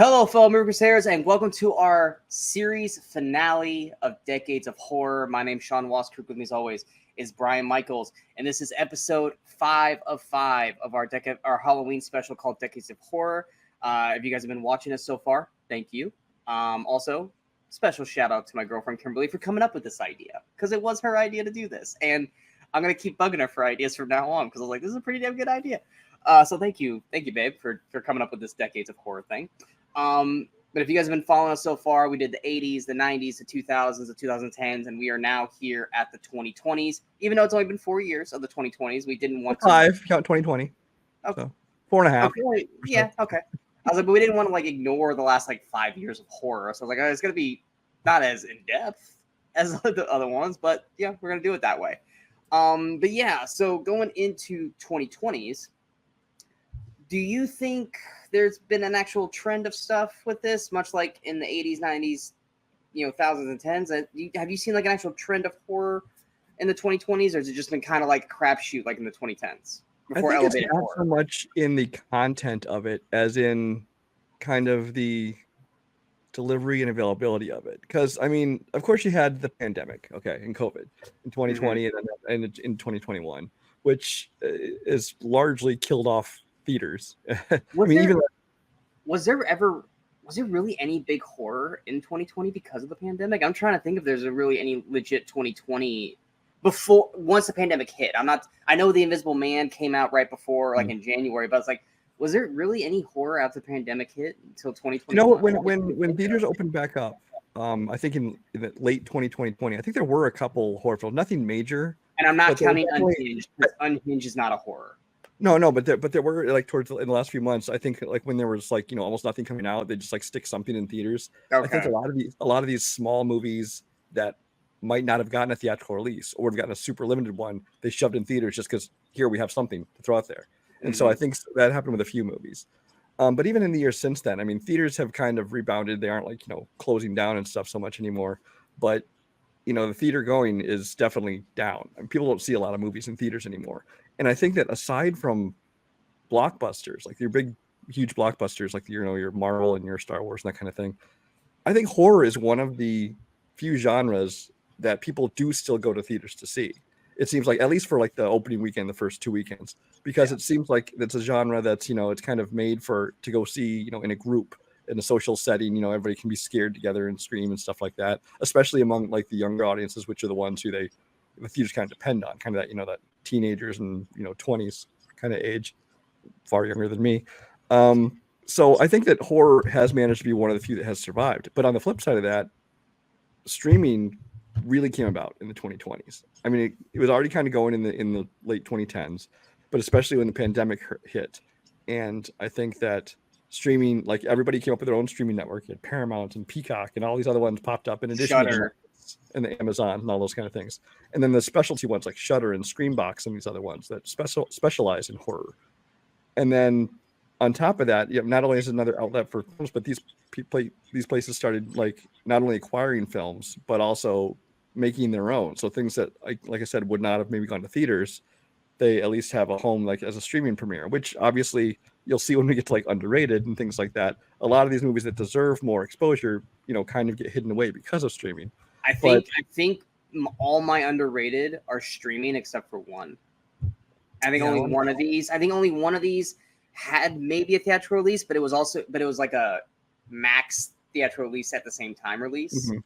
Hello, fellow movie crusaders, and welcome to our series finale of Decades of Horror. My name's Sean Wascook. With me, as always, is Brian Michaels, and this is episode 5 of 5 of our Halloween special called Decades of Horror. If you guys have been watching us so far, thank you. Also, special shout out to my girlfriend Kimberly for coming up with this idea, because it was her idea to do this, and I'm gonna keep bugging her for ideas from now on because I was like, this is a pretty damn good idea. So thank you, babe, for coming up with this Decades of Horror thing. But if you guys have been following us so far, we did the 80s, the 90s, the 2000s, the 2010s, and we are now here at the 2020s. Even though it's only been 4 years of the 2020s, we didn't want to... 5, count 2020. Okay. So 4.5. Okay. Yeah, okay. I was like, but we didn't want to, ignore the last, 5 years of horror. So I was like, oh, it's going to be not as in-depth as the other ones, but yeah, we're going to do it that way. But yeah, so going into 2020s, do you think there's been an actual trend of stuff with this, much like in the 80s, 90s, thousands and tens? Have you seen an actual trend of horror in the 2020s, or has it just been kind of like a crapshoot like in the 2010s? I think it's not so much in the content of it as in kind of the delivery and availability of it. Because, I mean, of course you had the pandemic, and COVID in 2020 and in 2021, which is largely killed off theaters. Was there really any big horror in 2020 because of the pandemic? I'm trying to think if there's really any legit 2020 once the pandemic hit. I know The Invisible Man came out right before, in January, but it's like, was there really any horror after the pandemic hit until 2020? When theaters opened back up, I think in the late 2020, I think there were a couple horror films, nothing major. And I'm not counting Unhinged, because Unhinged is not a horror. No, but there were in the last few months. I think when there was almost nothing coming out, they just stick something in theaters. Okay. I think a lot of these small movies that might not have gotten a theatrical release or have gotten a super limited one, they shoved in theaters just because here we have something to throw out there. And so I think that happened with a few movies. But even in the years since then, I mean, theaters have kind of rebounded. They aren't closing down and stuff so much anymore. But the theater going is definitely down. I mean, people don't see a lot of movies in theaters anymore. And I think that aside from blockbusters, your big, huge blockbusters, your Marvel and your Star Wars and that kind of thing, I think horror is one of the few genres that people do still go to theaters to see. It seems like, at least for the opening weekend, the first 2 weekends, because it seems like it's a genre that's, it's kind of made to go see, in a group, in a social setting. Everybody can be scared together and scream and stuff like that, especially among the younger audiences, which are the ones who the theaters kind of depend on, kind of that, that teenagers and 20s kind of age, far younger than me. So I think that horror has managed to be one of the few that has survived. But on the flip side of that, streaming really came about in the 2020s. I mean, it was already kind of going in the late 2010s, but especially when the pandemic hit. And I think that streaming, everybody came up with their own streaming network. You had Paramount and Peacock and all these other ones popped up in addition to and the Amazon and all those kind of things. And then the specialty ones like Shudder and Screambox and these other ones that specialize in horror. And then on top of that, not only is it another outlet for films, but these places started not only acquiring films, but also making their own. So things that, like I said, would not have maybe gone to theaters, they at least have a home as a streaming premiere, which obviously you'll see when we get to Underrated and things like that. A lot of these movies that deserve more exposure, kind of get hidden away because of streaming. I think all my Underrated are streaming except for one. I think only one of these had maybe a theatrical release, but it was like a max theatrical release at the same time release. Mm-hmm.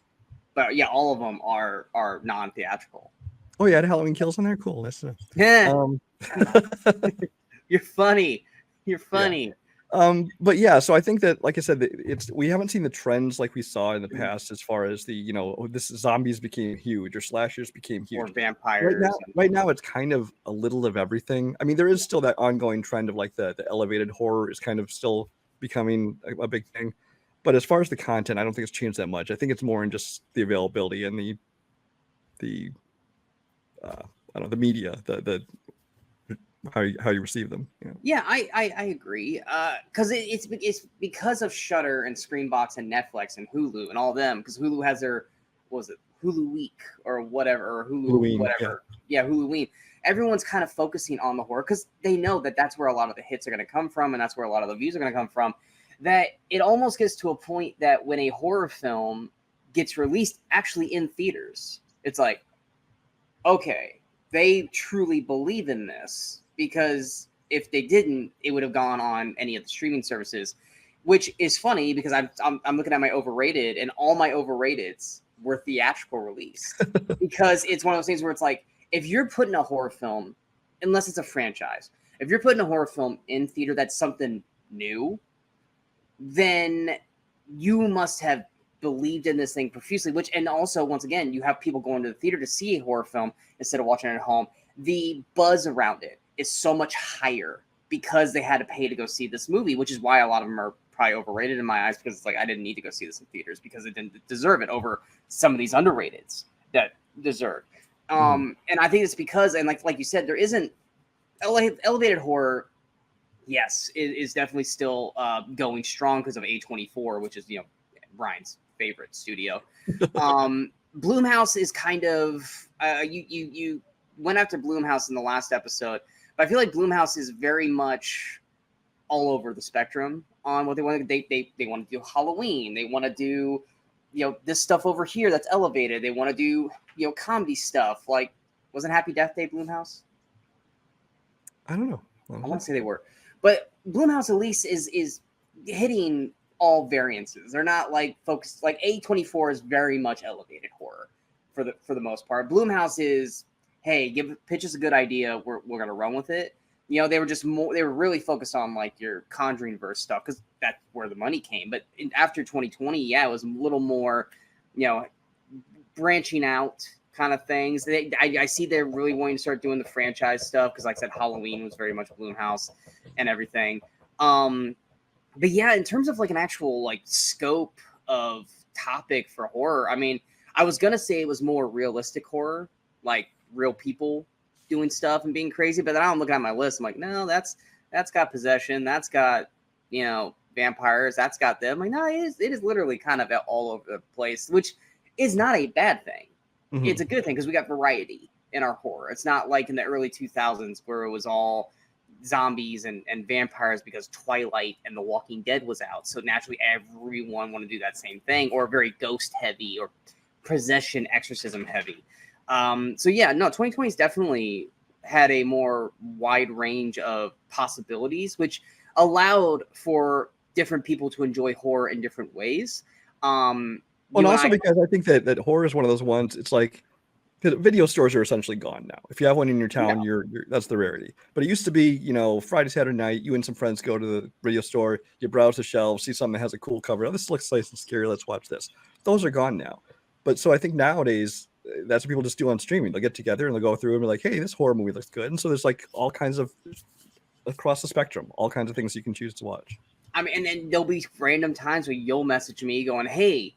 But yeah, all of them are non-theatrical. Oh yeah, the Halloween Kills on there, cool. That's You're funny. Yeah. But yeah, so I think that, like I said, we haven't seen the trends like we saw in the past as far as this zombies became huge or slashers became huge or vampires. Right now, it's kind of a little of everything. I mean, there is still that ongoing trend of the elevated horror is kind of still becoming a big thing. But as far as the content, I don't think it's changed that much. I think it's more in just the availability and the media, the how you receive them. Yeah, I agree. Because it's because of Shudder and Screambox and Netflix and Hulu and all of them. Because Hulu has their, what was it, Hulu Week or whatever, or Hulu whatever. Yeah, Huluween. Everyone's kind of focusing on the horror because they know that that's where a lot of the hits are going to come from, and that's where a lot of the views are going to come from. that it almost gets to a point that when a horror film gets released actually in theaters, it's like, okay, they truly believe in this, because if they didn't, it would have gone on any of the streaming services, which is funny because I'm looking at my overrated, and all my overrateds were theatrical released because it's one of those things where it's like, if you're putting a horror film, unless it's a franchise, if you're putting a horror film in theater that's something new, then you must have believed in this thing profusely, which, and also, once again, you have people going to the theater to see a horror film instead of watching it at home. The buzz around it is so much higher because they had to pay to go see this movie, which is why a lot of them are probably overrated in my eyes, because it's like, I didn't need to go see this in theaters because it didn't deserve it over some of these underrateds that deserve. And I think it's because, and like you said, there isn't elevated horror. Yes, it is definitely still going strong because of A24, which is, Brian's favorite studio. Blumhouse is kind of you went after Blumhouse in the last episode, but I feel like Blumhouse is very much all over the spectrum on what they want to. They want to do Halloween. They want to do this stuff over here that's elevated. They want to do comedy stuff. Like, wasn't Happy Death Day Blumhouse? I don't know. I want to say they were, but Blumhouse at least is hitting all variances. They're not like focused. Like A24 is very much elevated horror for the most part. Blumhouse is, hey, pitch us a good idea. We're gonna run with it. They were just more. They were really focused on like your Conjuring verse stuff because that's where the money came. But after 2020, yeah, it was a little more, branching out kind of things. I see they're really wanting to start doing the franchise stuff because, like I said, Halloween was very much Blumhouse and everything. But yeah, in terms of like an actual like scope of topic for horror, I mean, I was gonna say it was more realistic horror, like real people doing stuff and being crazy. But then I'm looking at my list, I'm like, no, that's got possession, that's got vampires, that's got them. I'm like, no, it is literally kind of all over the place, which is not a bad thing. Mm-hmm. It's a good thing because we got variety in our horror. It's not like in the early 2000s where it was all zombies and vampires because Twilight and The Walking Dead was out. So naturally everyone want to do that same thing, or very ghost heavy or possession exorcism heavy. So yeah, no, 2020's definitely had a more wide range of possibilities, which allowed for different people to enjoy horror in different ways. Well, and also because I think that horror is one of those ones, it's like, video stores are essentially gone now. If you have one in your town, you're that's the rarity. But it used to be, Friday, Saturday night, you and some friends go to the video store, you browse the shelves, see something that has a cool cover. Oh, this looks nice and scary. Let's watch this. Those are gone now. But so I think nowadays, that's what people just do on streaming. They'll get together and they'll go through and be like, hey, this horror movie looks good. And so there's like all kinds of, across the spectrum, all kinds of things you can choose to watch. I mean, and then there'll be random times where you'll message me going, hey,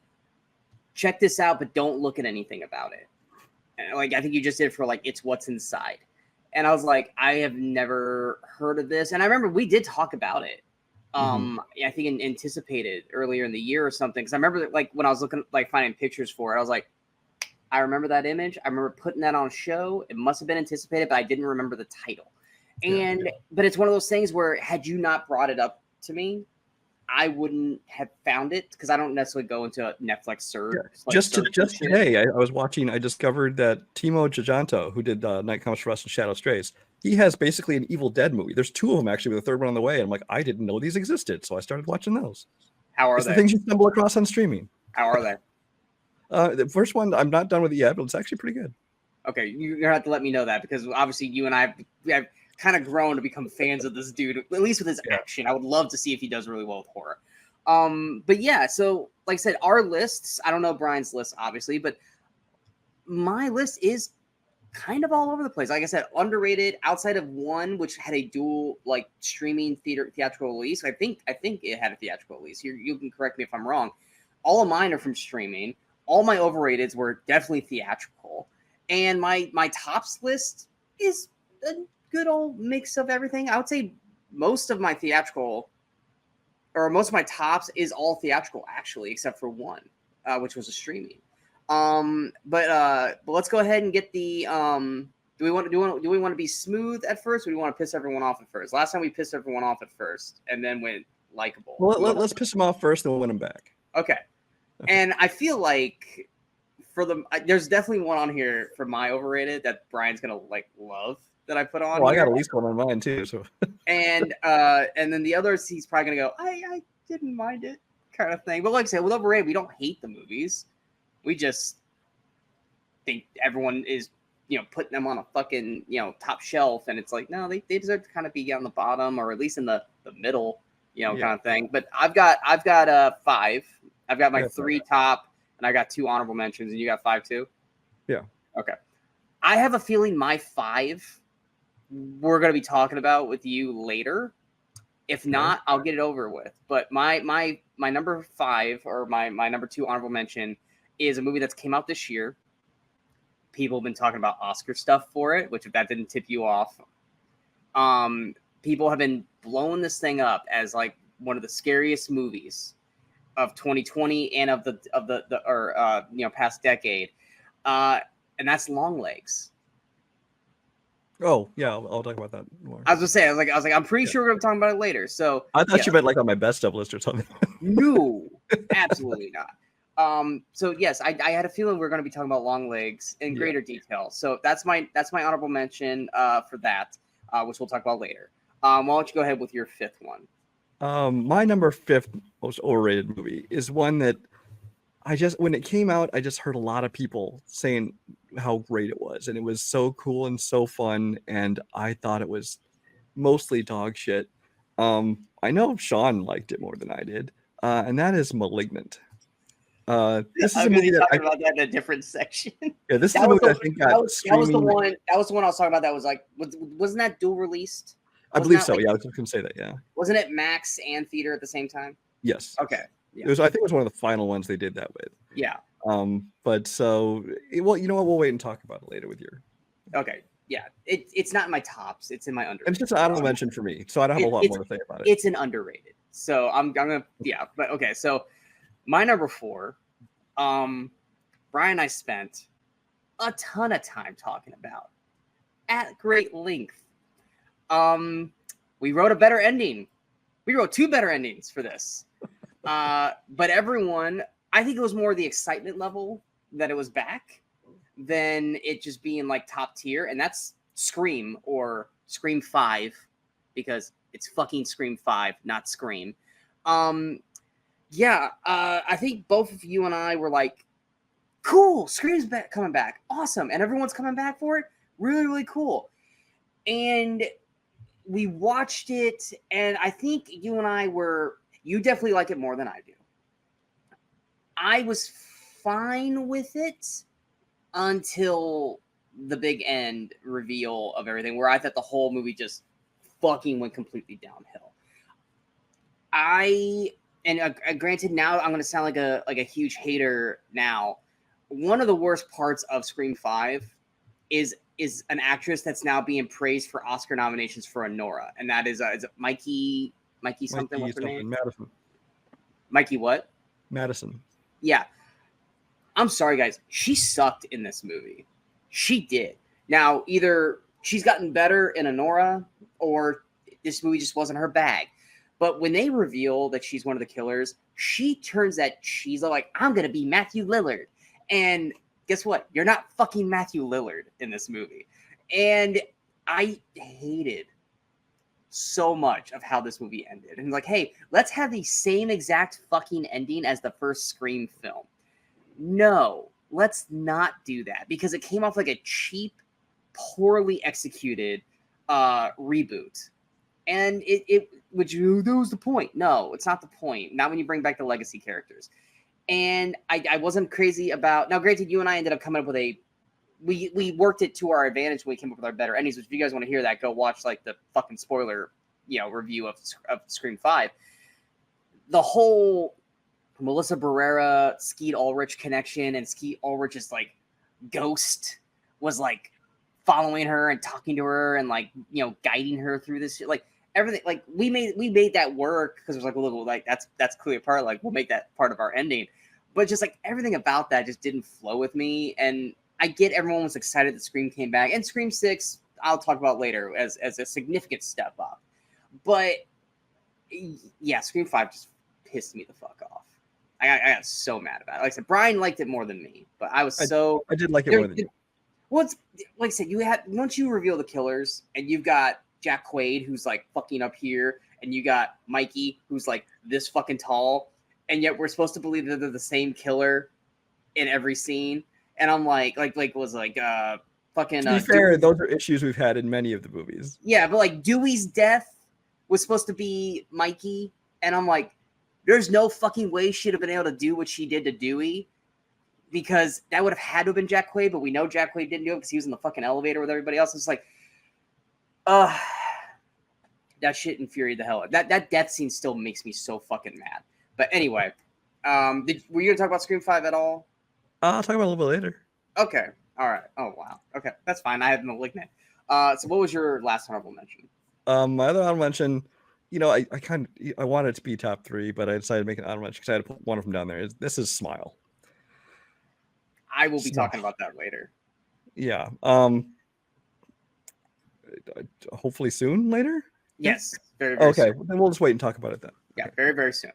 check this out, but don't look at anything about it. Like, I think you just did for like It's What's Inside. And I was like, I have never heard of this. And I remember we did talk about it. I think anticipated earlier in the year or something. Because I remember like when I was looking, like finding pictures for it, I was like, I remember that image. I remember putting that on a show. It must have been anticipated, but I didn't remember the title. But it's one of those things where had you not brought it up to me, I wouldn't have found it because I don't necessarily go into a Netflix search. Yeah. Like just today, I discovered that Timo Giganto, who did Night Comes for Us and Shadow Strays, he has basically an Evil Dead movie. There's two of them actually, with a third one on the way. And I'm like, I didn't know these existed, so I started watching those. How are they? The things you stumble across on streaming. How are they? The first one, I'm not done with it yet, but it's actually pretty good. Okay, you're gonna have to let me know that because obviously you and I have kind of grown to become fans of this dude, at least with his action. I would love to see if he does really well with horror. But yeah, so like I said, our lists, I don't know Brian's list, obviously, but my list is kind of all over the place. Like I said, underrated outside of one, which had a dual like streaming theatrical release. I think it had a theatrical release. You can correct me if I'm wrong. All of mine are from streaming. All my overrateds were definitely theatrical. And my tops list is a good old mix of everything. I would say most of my tops is all theatrical actually, except for one, which was a streaming. But let's go ahead and get the do we want to be smooth at first, or do we want to piss everyone off at first? Last time we pissed everyone off at first and then went likable. Well, let's piss them off first, then we'll win them back. Okay. And I feel like there's definitely one on here for my overrated that Brian's gonna love that I put on. Well, I got at least one on mine too. So and then the others he's probably gonna go, I didn't mind it kind of thing. But like I said, with overrated, we don't hate the movies. We just think everyone is putting them on a fucking top shelf, and it's like, no, they deserve to kind of be on the bottom or at least in the middle, kind of thing. But I've got 5. I've got my 3 top, and I got 2 honorable mentions, and you got 5 too? Yeah. Okay. I have a feeling my 5 we're going to be talking about with you later. If not, I'll get it over with. But my number 5 or my number 2 honorable mention is a movie that's came out this year. People have been talking about Oscar stuff for it, which if that didn't tip you off, people have been blowing this thing up as like one of the scariest movies of 2020 and of the past decade, and that's Longlegs. Oh yeah, I'll talk about that more. I was gonna say, I was like, I'm pretty sure we're gonna be talking about it later. So I thought you meant like on my best of list or something. No, absolutely not. So yes, I had a feeling we were going to be talking about Longlegs in greater detail. So that's my honorable mention for that, which we'll talk about later. Why don't you go ahead with your 5th one? My number 5th most overrated movie is one that when it came out, I just heard a lot of people saying how great it was, and it was so cool and so fun, and I thought it was mostly dog shit. I know Sean liked it more than I did, and that is Malignant. This is a movie that about that in a different section. Yeah, this is a movie that I think got that was the one. That was the one I was talking about. That was like, wasn't that dual released? I believe so. Yeah, I was going to say that. Yeah. Wasn't it Max and Theater at the same time? Yes. Okay. Yeah. I think it was one of the final ones they did that with. Yeah. But so, well, you know what? We'll wait and talk about it later with your. Okay. Yeah. It's not in my tops. It's in my underrated. It's just an honorable mention for me, so I don't have a lot more to say about it. It's an underrated. So I'm gonna but okay. So my number 4, Brian and I spent a ton of time talking about at great length. We wrote a better ending. We wrote 2 better endings for this. But everyone, I think it was more the excitement level that it was back than it just being like top tier. And that's Scream or Scream 5, because it's fucking Scream 5, not Scream. I think both of you and I were like, cool, Scream's coming back. Awesome. And everyone's coming back for it. Really, really cool. And we watched it, and I think you and I you definitely like it more than I do. I was fine with it until the big end reveal of everything, where I thought the whole movie just fucking went completely downhill. Granted, now I'm going to sound like a huge hater now. One of the worst parts of Scream 5 is an actress that's now being praised for Oscar nominations for Nora, and that is it Mikey something? What's her name? Madison. Mikey what? Madison. Yeah. I'm sorry, guys. She sucked in this movie. She did. Now, either she's gotten better in Nora, or this movie just wasn't her bag. But when they reveal that she's one of the killers, she turns that she's like, I'm going to be Matthew Lillard. And guess what? You're not fucking Matthew Lillard in this movie. And I hated so much of how this movie ended. And like, hey, let's have the same exact fucking ending as the first Scream film. No, let's not do that, because it came off like a cheap, poorly executed reboot. And that was the point. No, it's not the point. Not when you bring back the legacy characters. And I wasn't crazy about... Now, granted, you and I ended up coming up with we worked it to our advantage when we came up with our better endings, which if you guys want to hear that, go watch like the fucking spoiler, review of Scream 5. The whole Melissa Barrera, Skeet Ulrich connection, and Skeet Ulrich's like ghost was like following her and talking to her and like, guiding her through this shit. Like everything, like we made that work because it was like a little like that's clearly a part, like we'll make that part of our ending. But just like everything about that just didn't flow with me. And I get everyone was excited that Scream came back, and Scream 6 I'll talk about later as a significant step up. But Yeah, Scream 5 just pissed me the fuck off. I got so mad about it. Like I said, Brian liked it more than me, but I did like it more than you. Well, it's, like I said, you had once you reveal the killers, and you've got Jack Quaid who's like fucking up here, and you got Mikey who's like this fucking tall, and yet we're supposed to believe that they're the same killer in every scene. And I'm like fucking. To be fair, those are issues we've had in many of the movies. Yeah, but like Dewey's death was supposed to be Mikey, and I'm like, there's no fucking way she'd have been able to do what she did to Dewey, because that would have had to have been Jack Quaid, but we know Jack Quaid didn't do it because he was in the fucking elevator with everybody else. It's like, that shit infuriated the hell out. That death scene still makes me so fucking mad. But anyway, were you gonna talk about Scream 5 at all? I'll talk about it a little bit later. Okay. All right. Oh wow. Okay, that's fine. I have Malignant. So what was your last honorable mention? My other honorable mention, I wanted it to be top 3, but I decided to make an honorable mention because I had to put one of them down there. This is Smile. I will be talking about that later. Yeah. Hopefully soon later? Yes. Very, very okay. soon. Then we'll just wait and talk about it then. Yeah, okay. Very, very soon.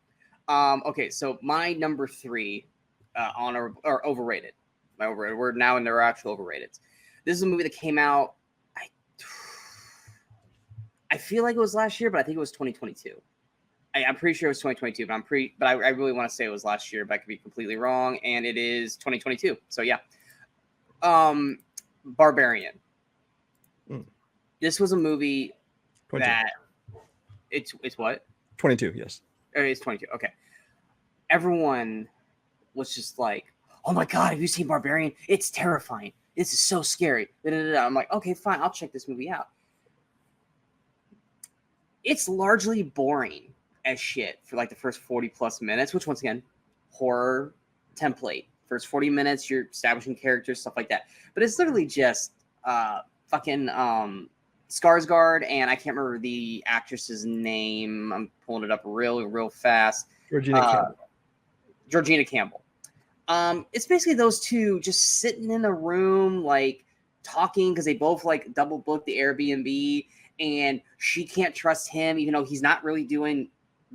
Okay, so my number 3 honorable or overrated. My overrated. We're now in their actual overrated. This is a movie that came out. I feel like it was last year, but I think it was 2022. I'm pretty sure it was 2022, but I really want to say it was last year, but I could be completely wrong. And it is 2022. So yeah. Barbarian. This was a movie 22. That it's what? 22, yes. It's 22. Okay. Everyone was just like, "Oh my god, have you seen Barbarian? It's terrifying. This is so scary." I'm like, "Okay, fine. I'll check this movie out." It's largely boring as shit for like the first 40 plus minutes, which once again, horror template. First 40 minutes, you're establishing characters, stuff like that. But it's literally just fucking Skarsgård, and I can't remember the actress's name. I'm pulling it up real fast. Georgina Campbell. It's basically those two just sitting in a room, like talking because they both like double booked the Airbnb, and she can't trust him, even though he's not really doing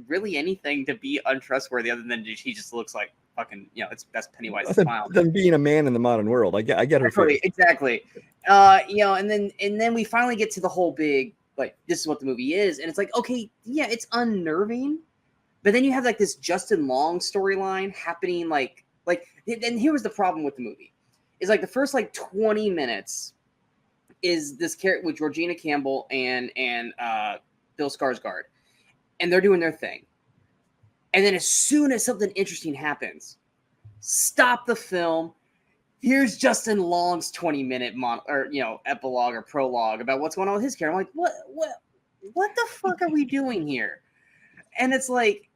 anything to be untrustworthy other than he just looks like fucking, that's Pennywise smile. Than being a man in the modern world. I get her. Exactly. And then we finally get to the whole big, like, this is what the movie is. And it's like, okay, yeah, it's unnerving. But then you have like this Justin Long storyline happening. And here was the problem with the movie is like the first like 20 minutes is this character with Georgina Campbell and Bill Skarsgård, and they're doing their thing. And then as soon as something interesting happens, stop the film. Here's Justin Long's 20-minute epilogue or prologue about what's going on with his character. I'm like, what the fuck are we doing here? And it's like,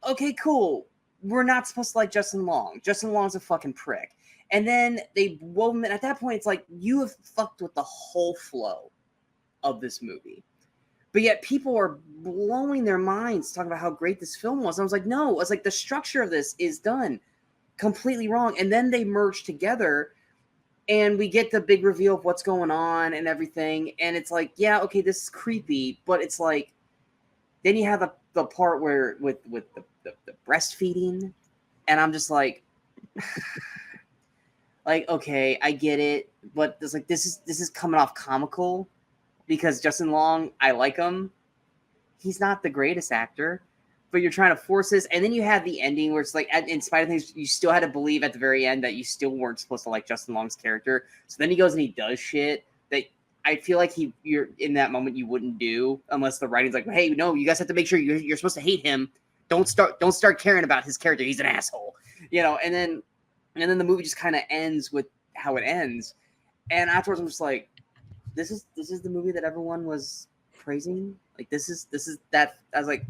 okay, cool. We're not supposed to like Justin Long. Justin Long's a fucking prick. And then at that point, it's like, you have fucked with the whole flow of this movie. But yet people are blowing their minds talking about how great this film was. And I was like, no, it's like the structure of this is done completely wrong. And then they merge together and we get the big reveal of what's going on and everything. And it's like, yeah, okay, this is creepy. But it's like, then you have the part where with the breastfeeding. And I'm just like... Like, okay, I get it, but it's like this is coming off comical because Justin Long, I like him. He's not the greatest actor, but you're trying to force this, and then you have the ending where it's like, in spite of things, you still had to believe at the very end that you still weren't supposed to like Justin Long's character. So then he goes and he does shit that I feel like you're in that moment you wouldn't do unless the writing's like, hey, no, you guys have to make sure you're supposed to hate him. Don't start caring about his character. He's an asshole, and then the movie just kind of ends with how it ends. And afterwards, I'm just like, this is the movie that everyone was praising. Like, this is that. I was like,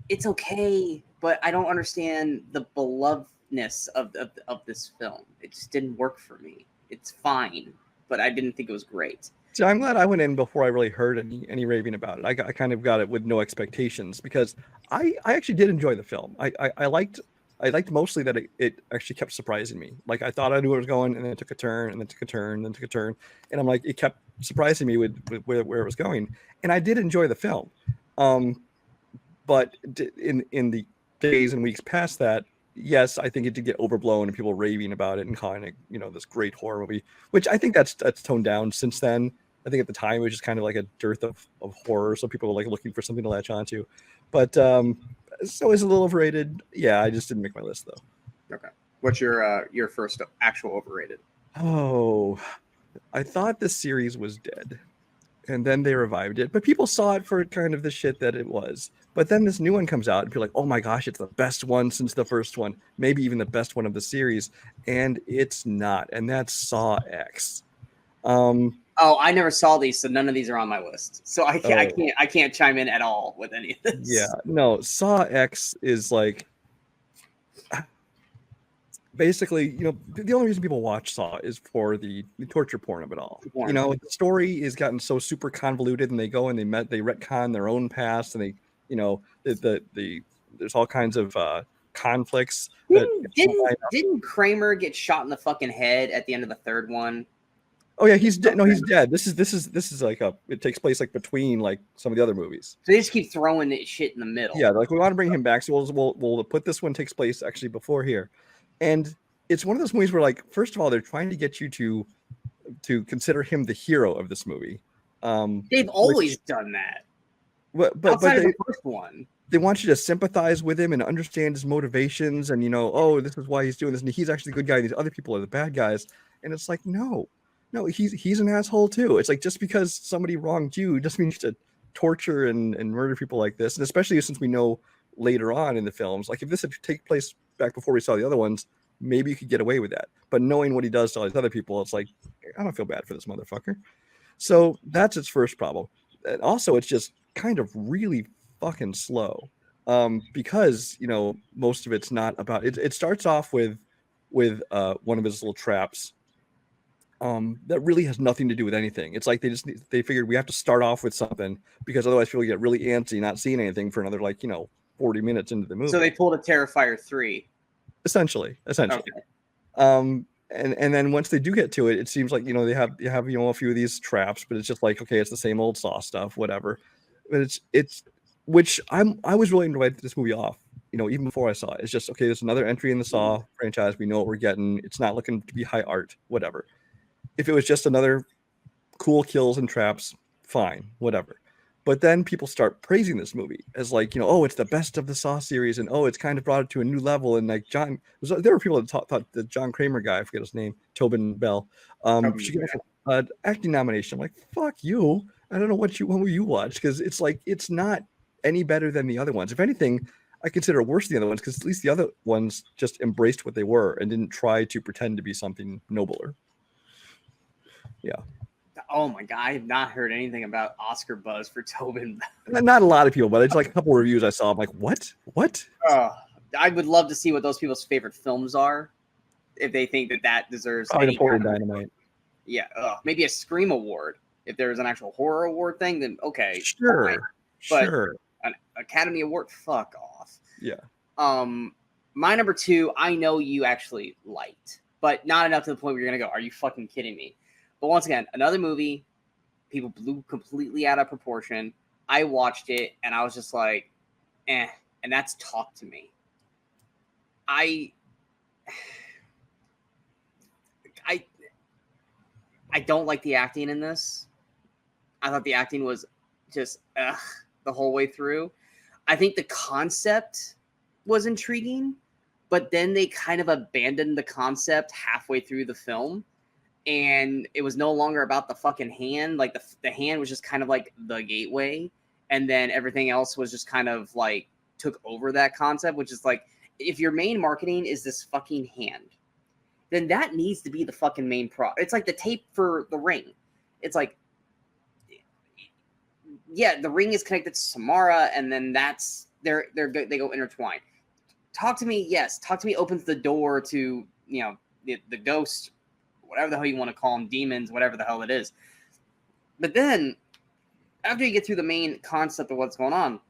it's okay, but I don't understand the belovedness of this film. It just didn't work for me. It's fine, but I didn't think it was great. So I'm glad I went in before I really heard any raving about it. I kind of got it with no expectations because I actually did enjoy the film. I liked mostly that it actually kept surprising me. Like, I thought I knew where it was going, and then it took a turn, and then took a turn, and then took a turn. And I'm like, it kept surprising me with where it was going. And I did enjoy the film. But in the days and weeks past that, yes, I think it did get overblown and people raving about it and calling it, this great horror movie, which I think that's toned down since then. I think at the time it was just kind of like a dearth of horror, so people were like looking for something to latch onto. But so it's a little overrated. Yeah, I just didn't make my list though. Okay, what's your first actual overrated? Oh, I thought the series was dead, and then they revived it, but people saw it for kind of the shit that it was. But then this new one comes out and people are like, oh my gosh, it's the best one since the first one, maybe even the best one of the series, and it's not. And that's Saw X. Oh, I never saw these, so none of these are on my list. So I can't chime in at all with any of this. Yeah, no, Saw X is like basically, the only reason people watch Saw is for the torture porn of it all. The story has gotten so super convoluted, and they go and they retcon their own past, and they, there's all kinds of conflicts. Didn't Kramer get shot in the fucking head at the end of the third one? Oh yeah, he's dead. No, he's dead. This is like it takes place like between like some of the other movies. So they just keep throwing shit in the middle. Yeah, like we want to bring him back, so we'll put this one takes place actually before here, and it's one of those movies where like first of all they're trying to get you to consider him the hero of this movie. They've always done that. But outside of the first one, they want you to sympathize with him and understand his motivations, and oh, this is why he's doing this, and he's actually the good guy, and these other people are the bad guys, and it's like no, he's an asshole too. It's like just because somebody wronged you doesn't mean you should torture and murder people like this, and especially since we know later on in the films, like if this had taken place back before we saw the other ones, maybe you could get away with that. But knowing what he does to all these other people, it's like I don't feel bad for this motherfucker. So that's its first problem. And also, it's just kind of really fucking slow, because most of it's not about it. It starts off with one of his little traps. That really has nothing to do with anything. It's like they figured we have to start off with something because otherwise people get really antsy not seeing anything for another 40 minutes into the movie. So they pulled a Terrifier 3. Essentially. Okay. And then once they do get to it, it seems like they have a few of these traps, but it's just like, okay, it's the same old Saw stuff, whatever. But it's which I was willing to write this movie off, even before I saw it. It's just okay, there's another entry in the Saw franchise. We know what we're getting. It's not looking to be high art, whatever. If it was just another cool kills and traps, fine, whatever. But then people start praising this movie as like, oh, it's the best of the Saw series, and oh, it's kind of brought it to a new level. And like there were people that thought the John Kramer guy, I forget his name, Tobin Bell, should get an acting nomination. I'm like, fuck you. I don't know what will you watch, because it's like it's not any better than the other ones. If anything, I consider it worse than the other ones because at least the other ones just embraced what they were and didn't try to pretend to be something nobler. Yeah. Oh my god, I have not heard anything about Oscar buzz for Tobin. Not a lot of people, but it's like a couple of reviews I saw. I'm like, what? I would love to see what those people's favorite films are, if they think that deserves. Probably Napoleon Dynamite. Yeah, maybe a Scream Award. If there was an actual horror award thing, then okay, sure, fine. But sure. An Academy Award, fuck off. Yeah. My number 2, I know you actually liked, but not enough to the point where you're gonna go, are you fucking kidding me? But once again, another movie people blew completely out of proportion. I watched it and I was just like, and that's Talk to Me. I don't like the acting in this. I thought the acting was just the whole way through. I think the concept was intriguing, but then they kind of abandoned the concept halfway through the film. And it was no longer about the fucking hand. Like the hand was just kind of like the gateway. And then everything else was just kind of like took over that concept, which is like, if your main marketing is this fucking hand, then that needs to be the fucking main product. It's like the tape for The Ring. It's like, yeah, The Ring is connected to Samara, and then that's they go intertwined. Talk to Me, yes. Talk to Me opens the door to the ghost, whatever the hell you want to call them, demons, whatever the hell it is. But then, after you get through the main concept of what's going on,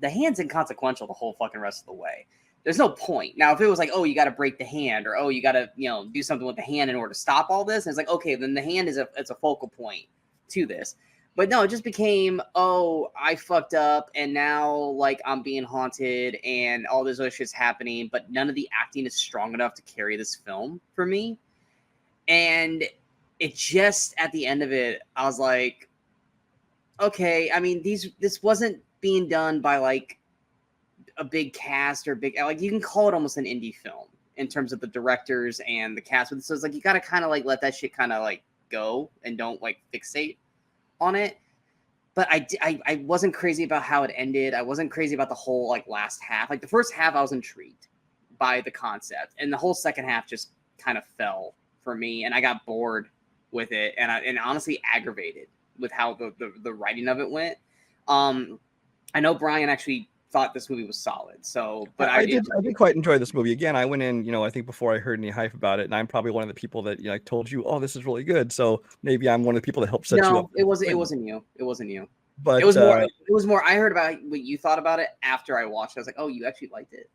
the hand's inconsequential the whole fucking rest of the way. There's no point. Now, if it was like, oh, you got to break the hand, or oh, you got to do something with the hand in order to stop all this, and it's like, okay, then the hand is it's a focal point to this. But no, it just became, oh, I fucked up, and now like I'm being haunted, and all this other shit's happening, but none of the acting is strong enough to carry this film for me. And it just at the end of it, I was like, okay, I mean, this wasn't being done by like a big cast or big, like you can call it almost an indie film in terms of the directors and the cast. So it's like you gotta kind of like let that shit kind of like go and don't like fixate on it. But I wasn't crazy about how it ended. I wasn't crazy about the whole like last half. Like the first half, I was intrigued by the concept, and the whole second half just kind of fell for me, and I got bored with it, and honestly aggravated with how the writing of it went. I know Brian actually thought this movie was solid, so but I did quite enjoy this movie. Again, I went in, I think before I heard any hype about it, and I'm probably one of the people that like told you, oh, this is really good. So maybe I'm one of the people that helped set you up. It wasn't you. But it was more. I heard about what you thought about it after I watched it. I was like, oh, you actually liked it.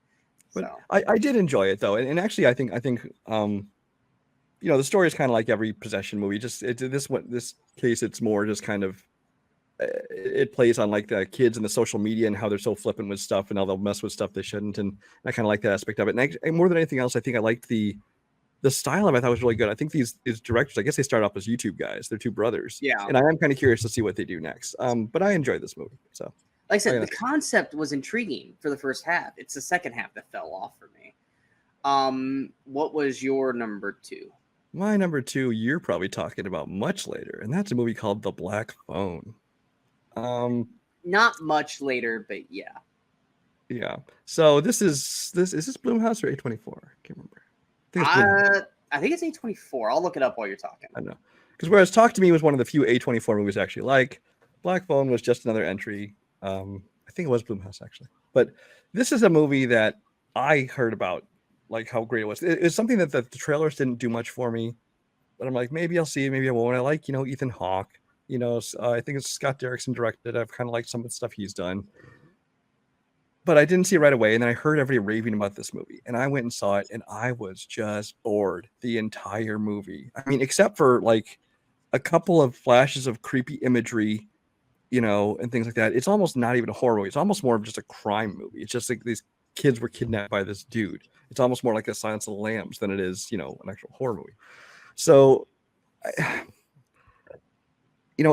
But so. I did enjoy it though, and actually I think the story is kind of like every possession movie. Just this case, it's more just kind of it plays on like the kids and the social media and how they're so flippant with stuff and how they'll mess with stuff they shouldn't. And I kind of like that aspect of it. And more than anything else, I think I liked the style of it. I thought was really good. I think these directors, I guess they started off as YouTube guys. They're two brothers. Yeah. And I am kind of curious to see what they do next. But I enjoyed this movie. So like I said, the concept was intriguing for the first half. It's the second half that fell off for me. What was your number 2? My number 2, you're probably talking about much later, and that's a movie called The Black Phone. Not much later, but yeah. Yeah. So is this Blumhouse or A24? I can't remember. I think it's A24. I'll look it up while you're talking. I know. Because whereas Talk to Me was one of the few A24 movies I actually like, Black Phone was just another entry. I think it was Blumhouse actually. But this is a movie that I heard about, like how great it was. It's something that the trailers didn't do much for me. But I'm like, maybe I'll see it, maybe I won't. I like, Ethan Hawke. I think it's Scott Derrickson directed. I've kind of liked some of the stuff he's done. But I didn't see it right away. And then I heard everybody raving about this movie. And I went and saw it. And I was just bored the entire movie. I mean, except for like a couple of flashes of creepy imagery, and things like that. It's almost not even a horror movie. It's almost more of just a crime movie. It's just like these kids were kidnapped by this dude. It's almost more like a Silence of the Lambs than it is, an actual horror movie. So...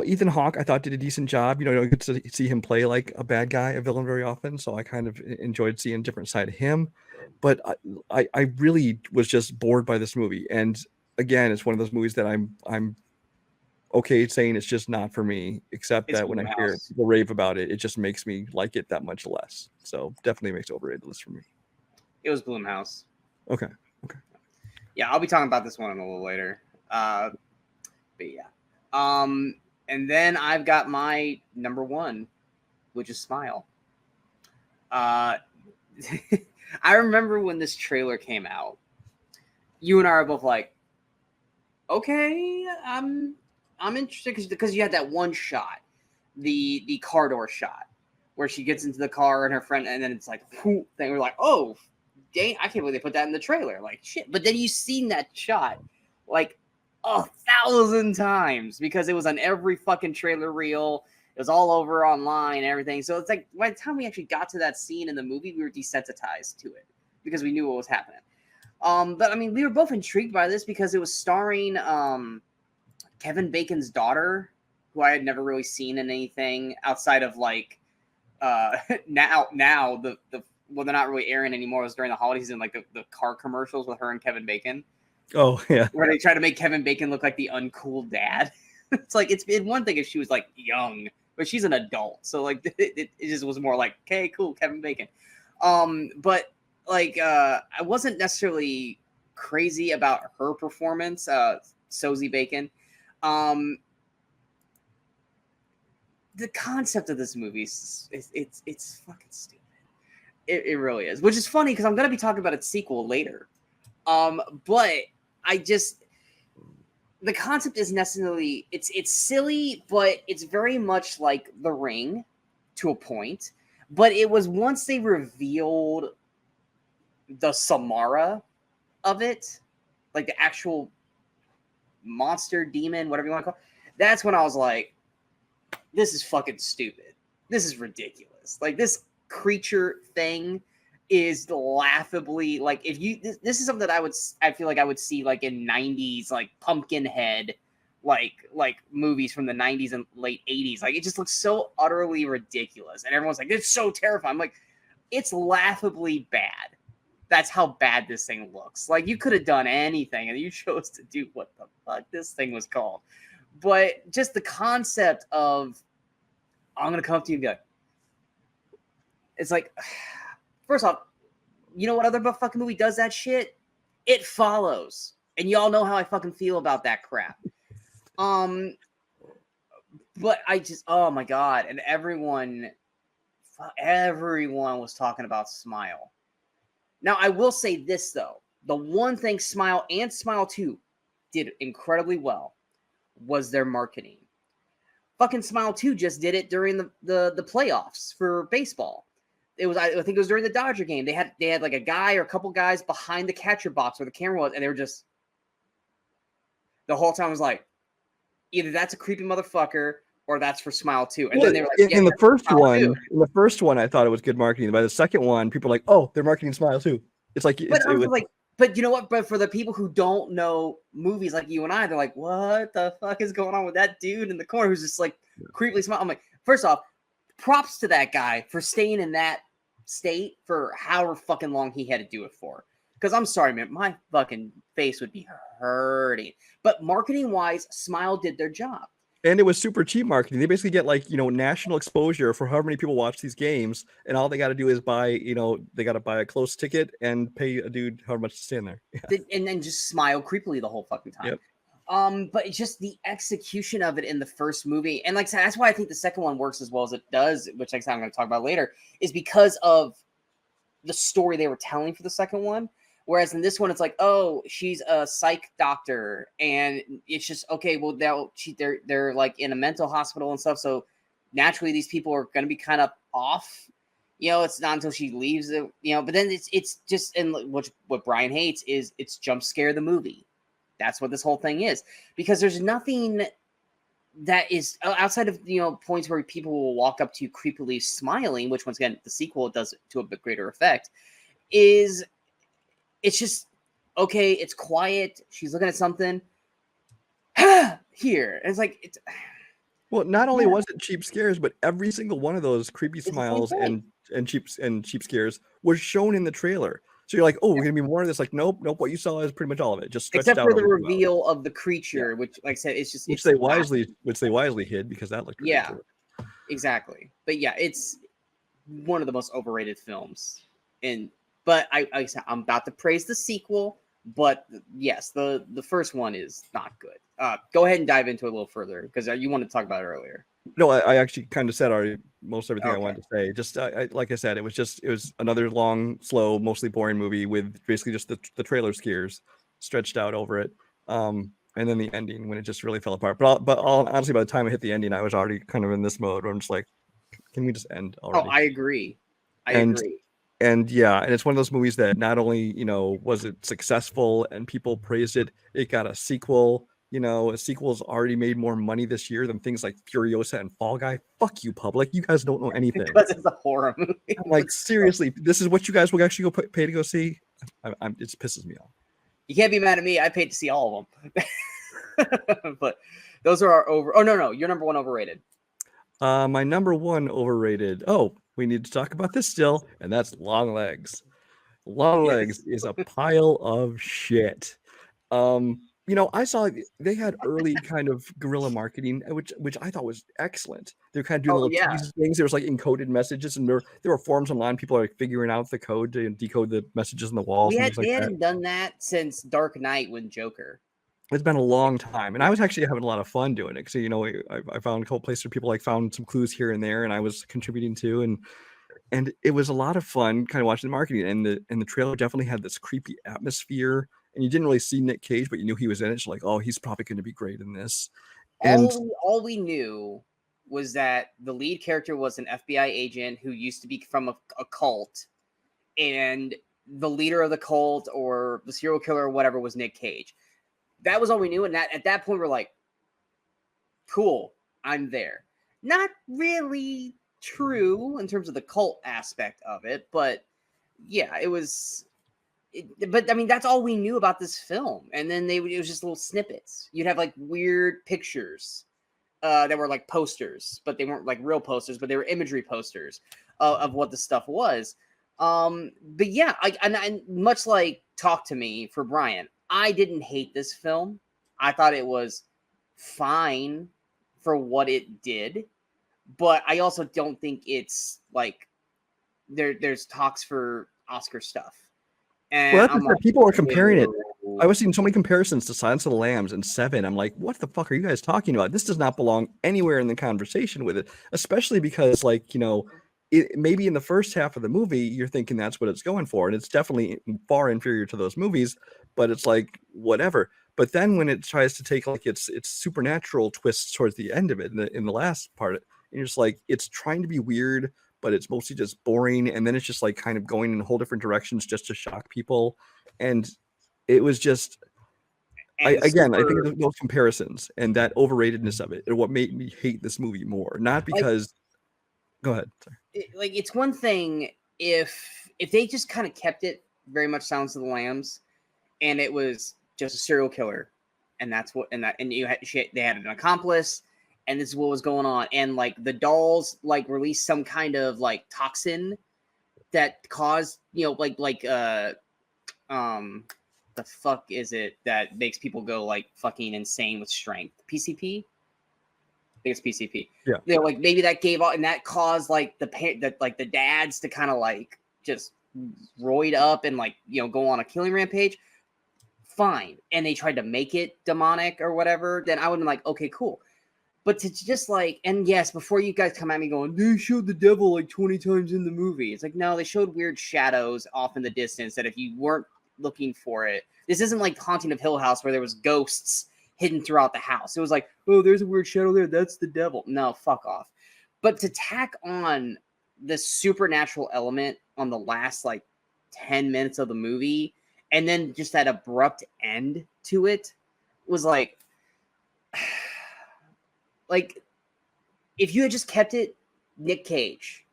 Ethan Hawke, I thought did a decent job. I get to see him play like a bad guy, a villain very often. So I kind of enjoyed seeing a different side of him. But I really was just bored by this movie. And again, it's one of those movies that I'm okay saying it's just not for me, except that when I hear people rave about it, it just makes me like it that much less. So definitely makes overrated list for me. It was Blumhouse. Okay. Yeah, I'll be talking about this one a little later. But yeah. And then I've got my number 1, which is Smile. I remember when this trailer came out, you and I were both like, okay, I'm interested because you had that one shot, the car door shot, where she gets into the car and her friend, and then it's like, whoo, then we're like, oh, dang, I can't believe they put that in the trailer. Like, shit. But then you seen that shot, like, 1,000 times because it was on every fucking trailer reel. It was all over online and everything. So it's like by the time we actually got to that scene in the movie, we were desensitized to it because we knew what was happening. But I mean, we were both intrigued by this because it was starring Kevin Bacon's daughter, who I had never really seen in anything outside of like now the well, they're not really airing anymore. It was during the holidays and like the car commercials with her and Kevin Bacon. Oh yeah, where they try to make Kevin Bacon look like the uncool dad. It's like it's been one thing if she was like young, but she's an adult, so like it just was more like, okay, cool, Kevin Bacon. But like I wasn't necessarily crazy about her performance, Sosie Bacon. The concept of this movie is it's fucking stupid. It really is, which is funny because I'm gonna be talking about its sequel later. But the concept is necessarily it's silly, but it's very much like The Ring to a point. But it was once they revealed the Samara of it, like the actual monster, demon, whatever you want to call it, that's when I was like, this is fucking stupid. This is ridiculous. Like, this creature thing is laughably, like, if you, this is something that I feel like I would see, like, in 90s, like, Pumpkinhead, like movies from the 90s and late 80s. Like, it just looks so utterly ridiculous. And everyone's like, it's so terrifying. I'm like, it's laughably bad. That's how bad this thing looks. Like, you could have done anything, and you chose to do what the fuck this thing was called. But just the concept of, I'm going to come up to you and be like, it's like, first off, you know what other fucking movie does that shit? It Follows. And y'all know how I fucking feel about that crap. But I just, oh my God. And everyone was talking about Smile. Now, I will say this, though. The one thing Smile and Smile 2 did incredibly well was their marketing. Fucking Smile 2 just did it during the playoffs for baseball. It was, I think it was during the Dodger game. They had like a guy or a couple guys behind the catcher box where the camera was, and they were just, the whole time was like, either that's a creepy motherfucker or that's for Smile 2. And then they were like, in the first one, I thought it was good marketing. By the second one, people are like, oh, they're marketing Smile 2. It's like, but you know what? But for the people who don't know movies like you and I, they're like, what the fuck is going on with that dude in the corner who's just like creepily smile? I'm like, first off, props to that guy for staying in that state for however fucking long he had to do it for. Because I'm sorry, man, my fucking face would be hurting. But marketing wise, Smile did their job. And it was super cheap marketing. They basically get like, national exposure for however many people watch these games. And all they got to do is buy, they got to buy a close ticket and pay a dude however much to stand there. Yeah. And then just smile creepily the whole fucking time. Yep. But it's just the execution of it in the first movie. And like I said, that's why I think the second one works as well as it does, which I'm going to talk about later, is because of the story they were telling for the second one. Whereas in this one, it's like, oh, she's a psych doctor, and it's just, okay, well, they're like in a mental hospital and stuff, so naturally these people are going to be kind of off. It's not until she leaves it, but then it's just, and what Brian hates is it's jump scare the movie. That's what this whole thing is, because there's nothing that is outside of, points where people will walk up to you creepily smiling, which once again, the sequel does it to a bit greater effect, is... It's just, okay, it's quiet. She's looking at something. Here. And it's like... Well, not only was it cheap scares, but every single one of those creepy smiles and cheap scares was shown in the trailer. So you're like, oh, we're going to be more of this. Like, nope. What you saw is pretty much all of it. Just stretched except out. Except for the reveal of the creature, which, like I said, it's just... Which they wisely hid, because that looked ridiculous. Yeah, exactly. But yeah, it's one of the most overrated films. But I'm about to praise the sequel, but yes, the first one is not good. Go ahead and dive into it a little further, because you wanted to talk about it earlier. No, I actually kind of said already most everything I wanted to say. Just like I said, it was another long, slow, mostly boring movie with basically just the trailer scares stretched out over it, and then the ending when it just really fell apart. But honestly, by the time I hit the ending, I was already kind of in this mode where I'm just like, can we just end already? Oh, I agree. I agree. And yeah, and it's one of those movies that not only, was it successful and people praised it, it got a sequel. A sequel's already made more money this year than things like Furiosa and Fall Guy. Fuck you, public. You guys don't know anything. Because it's a horror movie. Like, seriously, this is what you guys will actually go pay to go see? It just pisses me off. You can't be mad at me. I paid to see all of them. But those are our over... Oh, no. Your number one overrated. My number one overrated... Oh, we need to talk about this still, and that's Long Legs. Long Legs is a pile of shit. I saw they had early kind of guerrilla marketing, which I thought was excellent. They're kind of doing little tease things. There was like encoded messages, and there were forums online. People are like figuring out the code to decode the messages in the walls. They hadn't done that since Dark Knight with Joker. It's been a long time, and I was actually having a lot of fun doing it. So I found a couple places where people like found some clues here and there, and I was contributing to, and it was a lot of fun kind of watching the marketing. And the trailer definitely had this creepy atmosphere, and you didn't really see Nick Cage, but you knew he was in it. So like, oh, he's probably going to be great in this. And all we knew was that the lead character was an FBI agent who used to be from a cult, and the leader of the cult or the serial killer or whatever was Nick Cage. That was all we knew, and at that point we're like, cool, I'm there. not really true in terms of the cult aspect of it, but yeah, it was. But I mean, that's all we knew about this film, and then it was just little snippets. You'd have like weird pictures that were like posters, but they weren't like real posters, but they were imagery posters of what the stuff was. But yeah, and much like Talk to Me for Brian, I didn't hate this film. I thought it was fine for what it did, but I also don't think it's like there's talks for Oscar stuff. And well, that's like, people are comparing it. I was seeing so many comparisons to Silence of the Lambs and Seven. I'm like, what the fuck are you guys talking about? This does not belong anywhere in the conversation with it, especially because, like, you know, maybe in the first half of the movie, you're thinking that's what it's going for. And it's definitely far inferior to those movies, but it's like, whatever. But then when it tries to take like its supernatural twists towards the end of it, in the last part, and you're just like, it's trying to be weird, but it's mostly just boring. And then it's just like kind of going in whole different directions just to shock people. And it was just, I think those comparisons and that overratedness of it are what made me hate this movie more. Not because, go ahead. Sorry. It's one thing if they just kind of kept it very much Silence of the Lambs, and it was just a serial killer, and that's what, and they had an accomplice, and this is what was going on, and like the dolls like released some kind of like toxin that caused, you know, the fuck is it that makes people go like fucking insane with strength? PCP? I think it's PCP. Yeah. You know, like maybe that gave out and that caused like the dads to kind of like just roid up and like, you know, go on a killing rampage. Fine. And they tried to make it demonic or whatever, then I would have been like, okay, cool. But to just like, and yes, before you guys come at me going, they showed the devil like 20 times in the movie. It's like, no, they showed weird shadows off in the distance that if you weren't looking for it, this isn't like Haunting of Hill House where there was ghosts hidden throughout the house. It was like, oh, there's a weird shadow there. That's the devil. No, fuck off. But to tack on the supernatural element on the last like 10 minutes of the movie and then just that abrupt end to it was like, like if you had just kept it Nick Cage,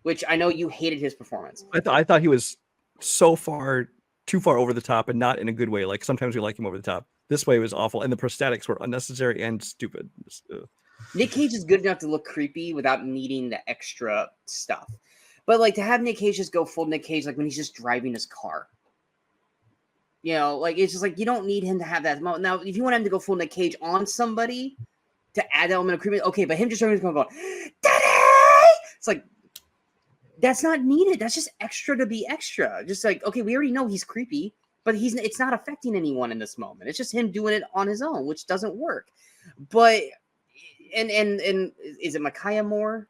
which I know you hated his performance. I thought he was too far over the top, and not in a good way. Like sometimes we like him over the top. This way was awful, and the prosthetics were unnecessary and stupid. Nick Cage is good enough to look creepy without needing the extra stuff. But like to have Nick Cage just go full Nick Cage, like when he's just driving his car. You know, like it's just like you don't need him to have that moment. Now, if you want him to go full Nick Cage on somebody to add that element of creepy, okay, but him just driving his car going, Daddy! It's like that's not needed. That's just extra to be extra. Just like, okay, we already know he's creepy, but it's not affecting anyone in this moment. It's just him doing it on his own, which doesn't work. But and is it Micaiah Moore?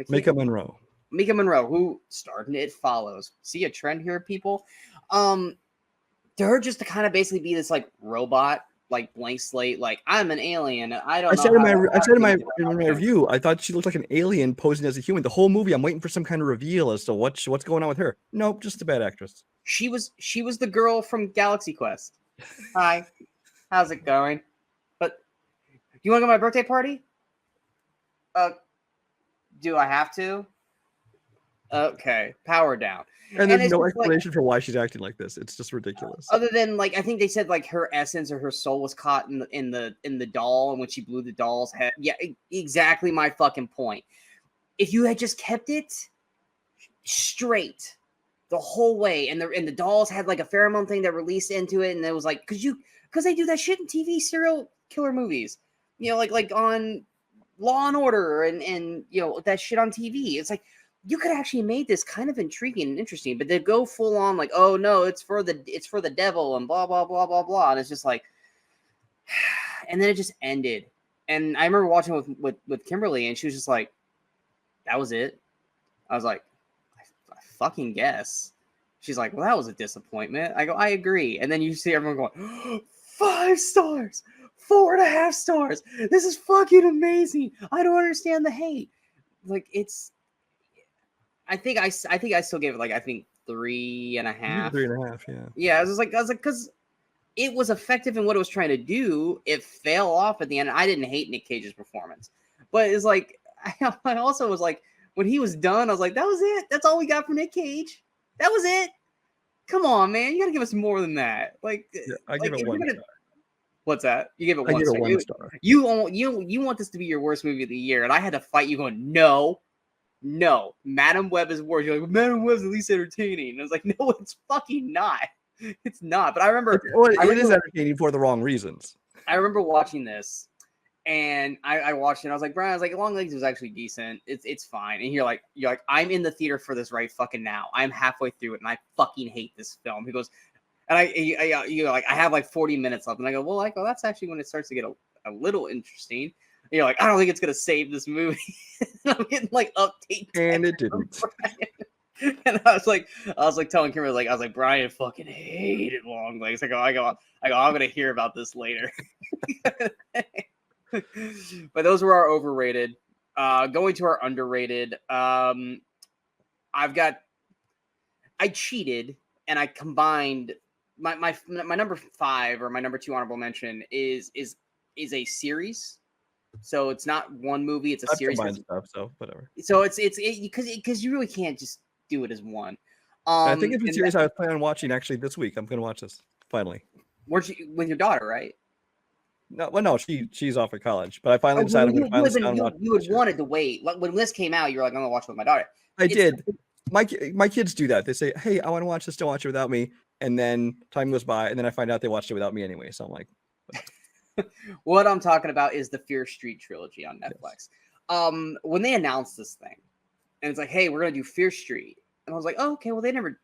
Micaiah Monroe. Micaiah Monroe, who starred in It Follows. See a trend here, people? To her just to kind of basically be this like robot, like blank slate, like I'm an alien. I said in my review, I thought she looked like an alien posing as a human. The whole movie, I'm waiting for some kind of reveal as to what's going on with her. Nope, just a bad actress. She was the girl from Galaxy Quest. Hi, how's it going? But you want to go to my birthday party? Do I have to? Okay, power down. And there's no explanation for why she's acting like this. It's just ridiculous. Other than like, I think they said like her essence or her soul was caught in the doll, and when she blew the doll's head. Yeah, exactly my fucking point. If you had just kept it straight the whole way, and the dolls had like a pheromone thing that released into it, and it was like, because they do that shit in TV serial killer movies, you know, like on Law and Order and you know that shit on TV. It's like, you could actually made this kind of intriguing and interesting, but they go full on like, oh no, it's for the devil and blah blah blah blah blah, and it's just like, and then it just ended. And I remember watching with Kimberly, and she was just like, that was it. I was like, I fucking guess. She's like, well, that was a disappointment. I go, I agree. And then you see everyone going, 5 stars, 4.5 stars. This is fucking amazing. I don't understand the hate. Like I think I still gave it like 3.5. 3.5, yeah. Yeah, I was like, because it was effective in what it was trying to do. It fell off at the end. I didn't hate Nick Cage's performance, but it's like I also was like, when he was done, I was like, that was it. That's all we got from Nick Cage. That was it. Come on, man. You got to give us more than that. Like, yeah, I give it 1 star. What's that? You give it I one give star. it 1 star. You want this to be your worst movie of the year, and I had to fight you going, no. Madam Web is worse. You're like, Madam Web's at least entertaining. And I was like, no, it's fucking not. It's not. But I remember it is entertaining for the wrong reasons. I remember watching this, and I watched it. And I was like, Brian, I was like, Long Legs was actually decent. It's fine. And you're like, I'm in the theater for this right fucking now. I'm halfway through it, and I fucking hate this film. He goes, and you're like, I have like 40 minutes left, and I go, well, that's actually when it starts to get a little interesting. And you're like, I don't think it's gonna save this movie. And I'm getting like update, and it didn't. And I was like telling Kimberly, I was like, Brian fucking hated Long Legs. I go, I'm gonna hear about this later. But those were our overrated. Going to our underrated. I cheated and I combined my number 5 or my number 2 honorable mention is a series. So it's not one movie; it's a series. Stuff, so whatever. So it's because you really can't just do it as one. I think it's a series I was planning on watching actually this week. I'm going to watch this finally. Weren't you with your daughter, right? No, she's off at college, but I finally decided you would wanted to wait. Like, when this came out, you're like, I'm going to watch it with my daughter. I did. My kids do that. They say, "Hey, I want to watch this. Don't watch it without me." And then time goes by, and then I find out they watched it without me anyway. So I'm like. What I'm talking about is the Fear Street trilogy on Netflix. Yes. When they announced this thing, and it's like, hey, we're gonna do Fear Street, and I was like, oh, okay, well, they never.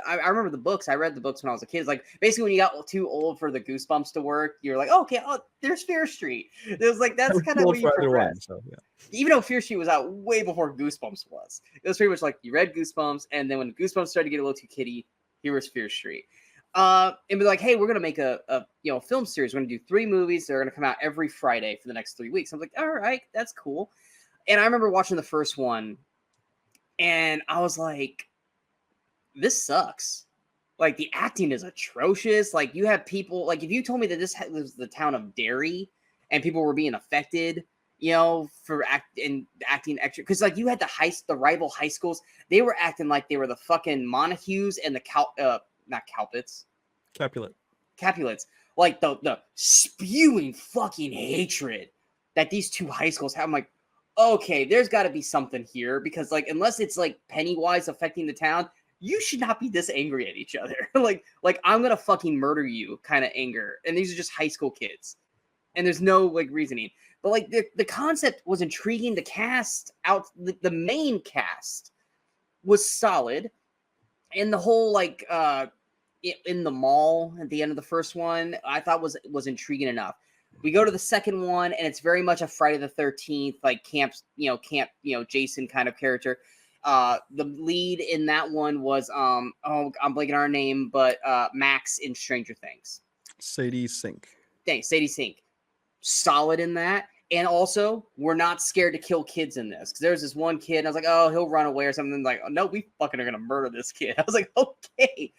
I remember the books. I read the books when I was a kid. It's like basically when you got too old for the Goosebumps to work, you're like, oh, okay, there's Fear Street. It was like that's kind of what you progress. So, yeah. Even though Fear Street was out way before Goosebumps was, it was pretty much like you read Goosebumps, and then when Goosebumps started to get a little too kiddie, here was Fear Street. And be like, hey, we're gonna make a film series. We're gonna do 3 movies. They're gonna come out every Friday for the next 3 weeks. I'm like, all right, that's cool. And I remember watching the first one, and I was like, this sucks. Like, the acting is atrocious. Like, you have people, like, if you told me that this was the town of Derry and people were being affected, for acting extra, because like you had the rival high schools, they were acting like they were the fucking Montagues and the not Capulets. Like the spewing fucking hatred that these two high schools have. I'm like, okay, there's got to be something here, because like unless it's like Pennywise affecting the town, you should not be this angry at each other. like I'm gonna fucking murder you kind of anger. And these are just high school kids, and there's no like reasoning. But like the concept was intriguing. The cast out, the main cast was solid. And the whole like in the mall at the end of the first one, I thought was intriguing enough. We go to the second one, and it's very much a Friday the 13th, like camp Jason kind of character. The lead in that one was I'm blanking on her name, but Max in Stranger Things. Sadie Sink. Thanks, Sadie Sink. Solid in that. And also, we're not scared to kill kids in this. Because there's this one kid, and I was like, oh, he'll run away or something. Like, oh, no, we fucking are going to murder this kid. I was like, okay,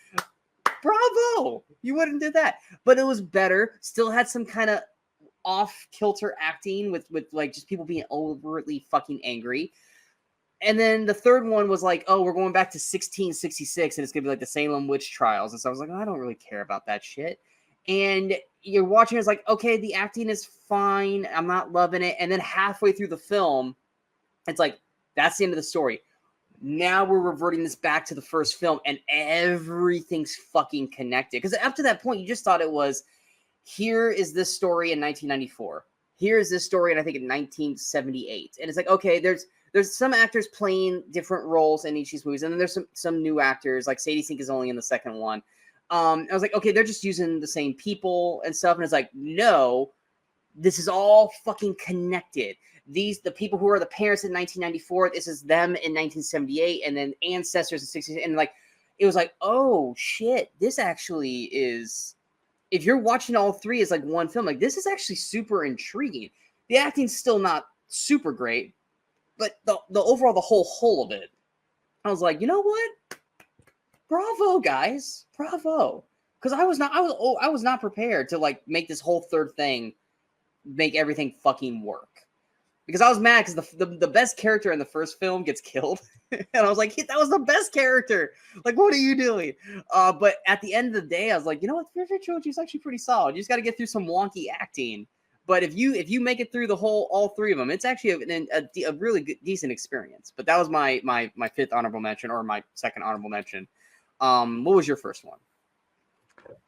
bravo. You wouldn't do that. But it was better. Still had some kind of off-kilter acting with like just people being overtly fucking angry. And then the third one was like, oh, we're going back to 1666, and it's going to be like the Salem witch trials. And so I was like, oh, I don't really care about that shit. And you're watching, it's like, okay, the acting is fine. I'm not loving it. And then halfway through the film, it's like, that's the end of the story. Now we're reverting this back to the first film, and everything's fucking connected. Because up to that point, you just thought it was, here is this story in 1994. Here is this story, and I think in 1978. And it's like, okay, there's some actors playing different roles in each of these movies, and then there's some new actors. Like Sadie Sink is only in the second one. I was like, okay, they're just using the same people and stuff. And it's like, no, this is all fucking connected. The people who are the parents in 1994, this is them in 1978, and then ancestors in 60s. And like, it was like, oh shit, this actually is, if you're watching all three as like one film, like this is actually super intriguing. The acting's still not super great, but the overall, the whole of it, I was like, you know what? Bravo, guys. Bravo. Because I was not prepared to like make this whole third thing make everything fucking work. because I was mad because the best character in the first film gets killed, and I was like, that was the best character. Like, what are you doing? But at the end of the day, I was like, you know what, Fear Trilogy is actually pretty solid. You just got to get through some wonky acting, but if you make it through all three of them, it's actually a really good, decent experience. But that was my fifth honorable mention, or my second honorable mention. What was your first one?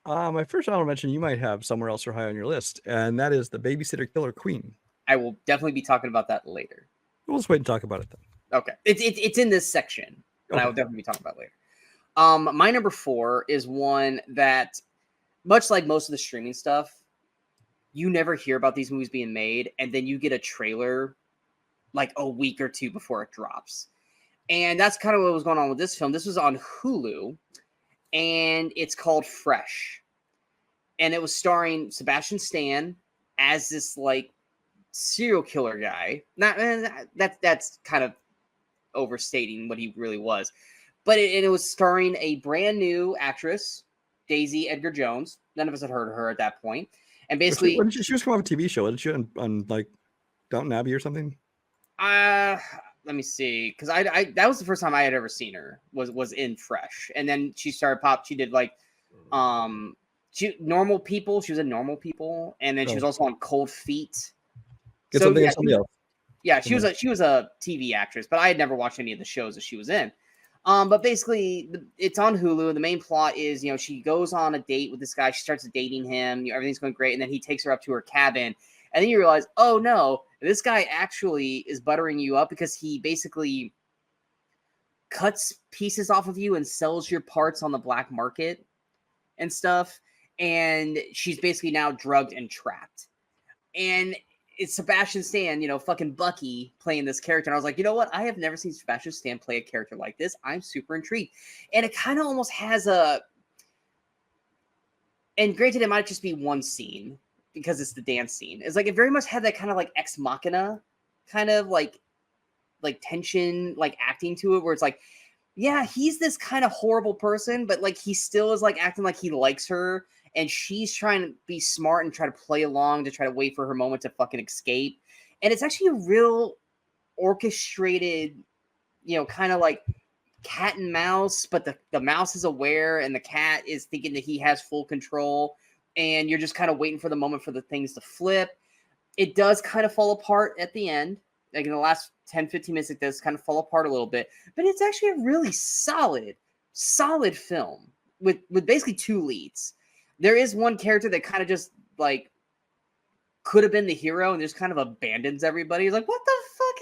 My first honorable mention you might have somewhere else or high on your list, and that is The Babysitter Killer Queen. I will definitely be talking about that later. We'll just wait and talk about it then. Okay. It's in this section, but okay. I will definitely be talking about it later. My number 4 is one that, much like most of the streaming stuff, you never hear about these movies being made, and then you get a trailer like a week or two before it drops. And that's kind of what was going on with this film. This was on Hulu, and it's called Fresh. And it was starring Sebastian Stan as this like serial killer guy. That's kind of overstating what he really was. But it was starring a brand new actress, Daisy Edgar Jones. None of us had heard of her at that point. And basically, she was from a TV show. Wasn't she on like Downton Abbey or something? Let me see, because I that was the first time I had ever seen her was in Fresh, and then she started She did like Normal People. She was in Normal People, and then she was also on Cold Feet. Get something else. Yeah, she was a TV actress, but I had never watched any of the shows that she was in. But basically, it's on Hulu. The main plot is, she goes on a date with this guy. She starts dating him. Everything's going great, and then he takes her up to her cabin, and then you realize, oh no, this guy actually is buttering you up because he basically cuts pieces off of you and sells your parts on the black market and stuff. And she's basically now drugged and trapped. And it's Sebastian Stan, fucking Bucky playing this character. And I was like, you know what? I have never seen Sebastian Stan play a character like this. I'm super intrigued. And it kind of almost has and granted, it might just be one scene because it's the dance scene. It's like, it very much had that kind of like Ex Machina kind of like tension, like acting to it, where it's like, yeah, he's this kind of horrible person, but like he still is like acting like he likes her. And she's trying to be smart and try to play along to try to wait for her moment to fucking escape. And it's actually a real orchestrated, kind of like cat and mouse, but the mouse is aware and the cat is thinking that he has full control. And you're just kind of waiting for the moment for the things to flip. It does kind of fall apart at the end. Like in the last 10, 15 minutes, it does kind of fall apart a little bit. But it's actually a really solid film with basically two leads. There is one character that kind of just like could have been the hero and just kind of abandons everybody. He's like, what the fuck?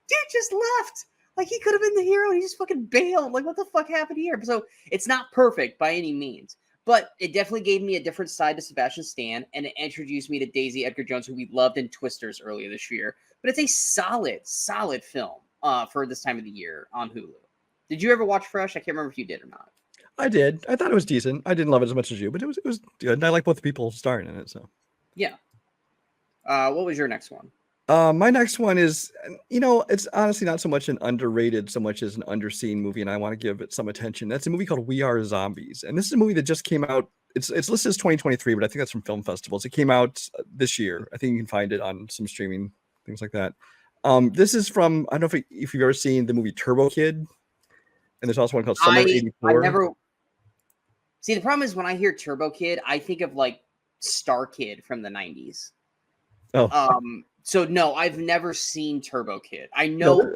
Dude just left. Like, he could have been the hero and he just fucking bailed. Like, what the fuck happened here? So it's not perfect by any means, but it definitely gave me a different side to Sebastian Stan, and it introduced me to Daisy Edgar Jones, who we loved in Twisters earlier this year. But it's a solid film for this time of the year on Hulu. Did you ever watch Fresh? I can't remember if you did or not. I did. I thought it was decent. I didn't love it as much as you, but it was good. And I like both the people starring in it. So yeah. What was your next one? My next one is, it's honestly not so much an underrated, so much as an underseen movie, and I want to give it some attention. That's a movie called We Are Zombies, and this is a movie that just came out. It's listed as 2023, but I think that's from film festivals. It came out this year. I think you can find it on some streaming things like that. This is from, I don't know if you've ever seen the movie Turbo Kid, and there's also one called Summer of '84. See, the problem is when I hear Turbo Kid, I think of like Star Kid from the 90s. Oh. So no, I've never seen Turbo Kid. I know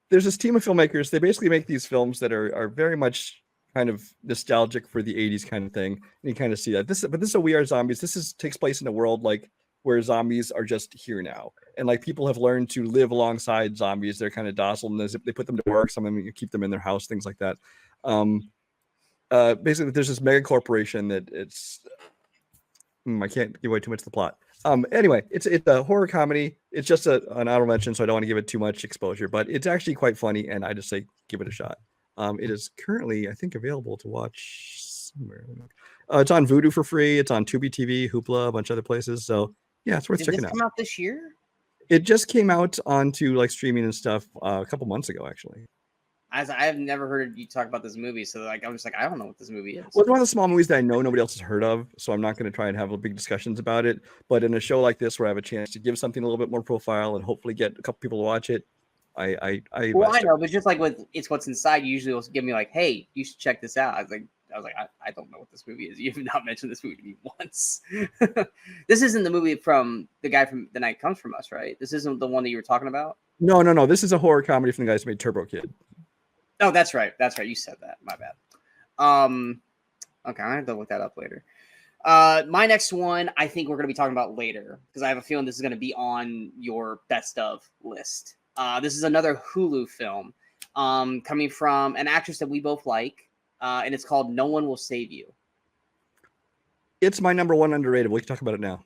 there's this team of filmmakers. They basically make these films that are very much kind of nostalgic for the 80s kind of thing. And you kind of see that. But this is a We Are Zombies. This takes place in a world like where zombies are just here now. And like people have learned to live alongside zombies. They're kind of docile, and they put them to work. Some of them, you keep them in their house, things like that. Basically, there's this mega corporation that I can't give away too much of the plot. Anyway, it's a horror comedy. It's just an honorable mention, so I don't want to give it too much exposure, but it's actually quite funny, and I just say give it a shot. It is currently, I think, available to watch somewhere. It's on Vudu for free. It's on Tubi TV, Hoopla, a bunch of other places. So yeah, it's worth checking out. Did this come out this year? It just came out onto like streaming and stuff a couple months ago, actually. As I have never heard you talk about this movie, so like I'm just like, I don't know what this movie is. Well, it's one of the small movies that I know nobody else has heard of, so I'm not going to try and have big discussions about it. But in a show like this, where I have a chance to give something a little bit more profile and hopefully get a couple people to watch it, I well, I know, but just like with It's What's Inside, you usually will give me like, hey, you should check this out. I was like, I don't know what this movie is. You have not mentioned this movie to me once. This isn't the movie from the guy from The Night Comes From Us, right? This isn't the one that you were talking about? No. This is a horror comedy from the guys who made Turbo Kid. Oh, that's right. You said that. My bad. Okay, I have to look that up later. My next one, I think we're going to be talking about later because I have a feeling this is going to be on your best of list. This is another Hulu film coming from an actress that we both like, and it's called No One Will Save You. It's my number one underrated. We can talk about it now.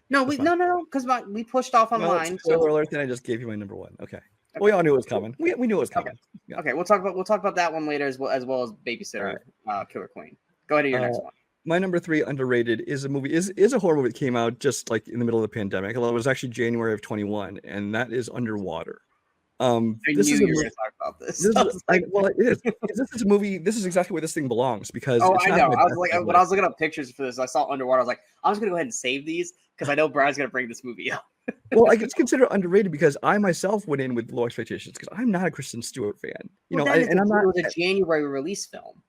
No, because we pushed off on mine. Spoiler alert! Then I just gave you my number one. Okay. We all knew it was coming. We knew it was coming. Okay. Yeah. Okay, we'll talk about that one later as well as Babysitter, Killer Queen. Go ahead to your next one. My number 3 underrated is a movie is a horror movie that came out just like in the middle of the pandemic. Although it was actually January of 2021, and that is Underwater. This is you were going to talk about this. Well, it is. This is a movie. This is exactly where this thing belongs because. Oh, I know. I was like, when I was looking up pictures for this, I saw Underwater. I was like, I'm just going to go ahead and save these because I know Brian's going to bring this movie up. Well, it's considered underrated because I myself went in with low expectations because I'm not a Kristen Stewart fan. I'm not. It was a January release film.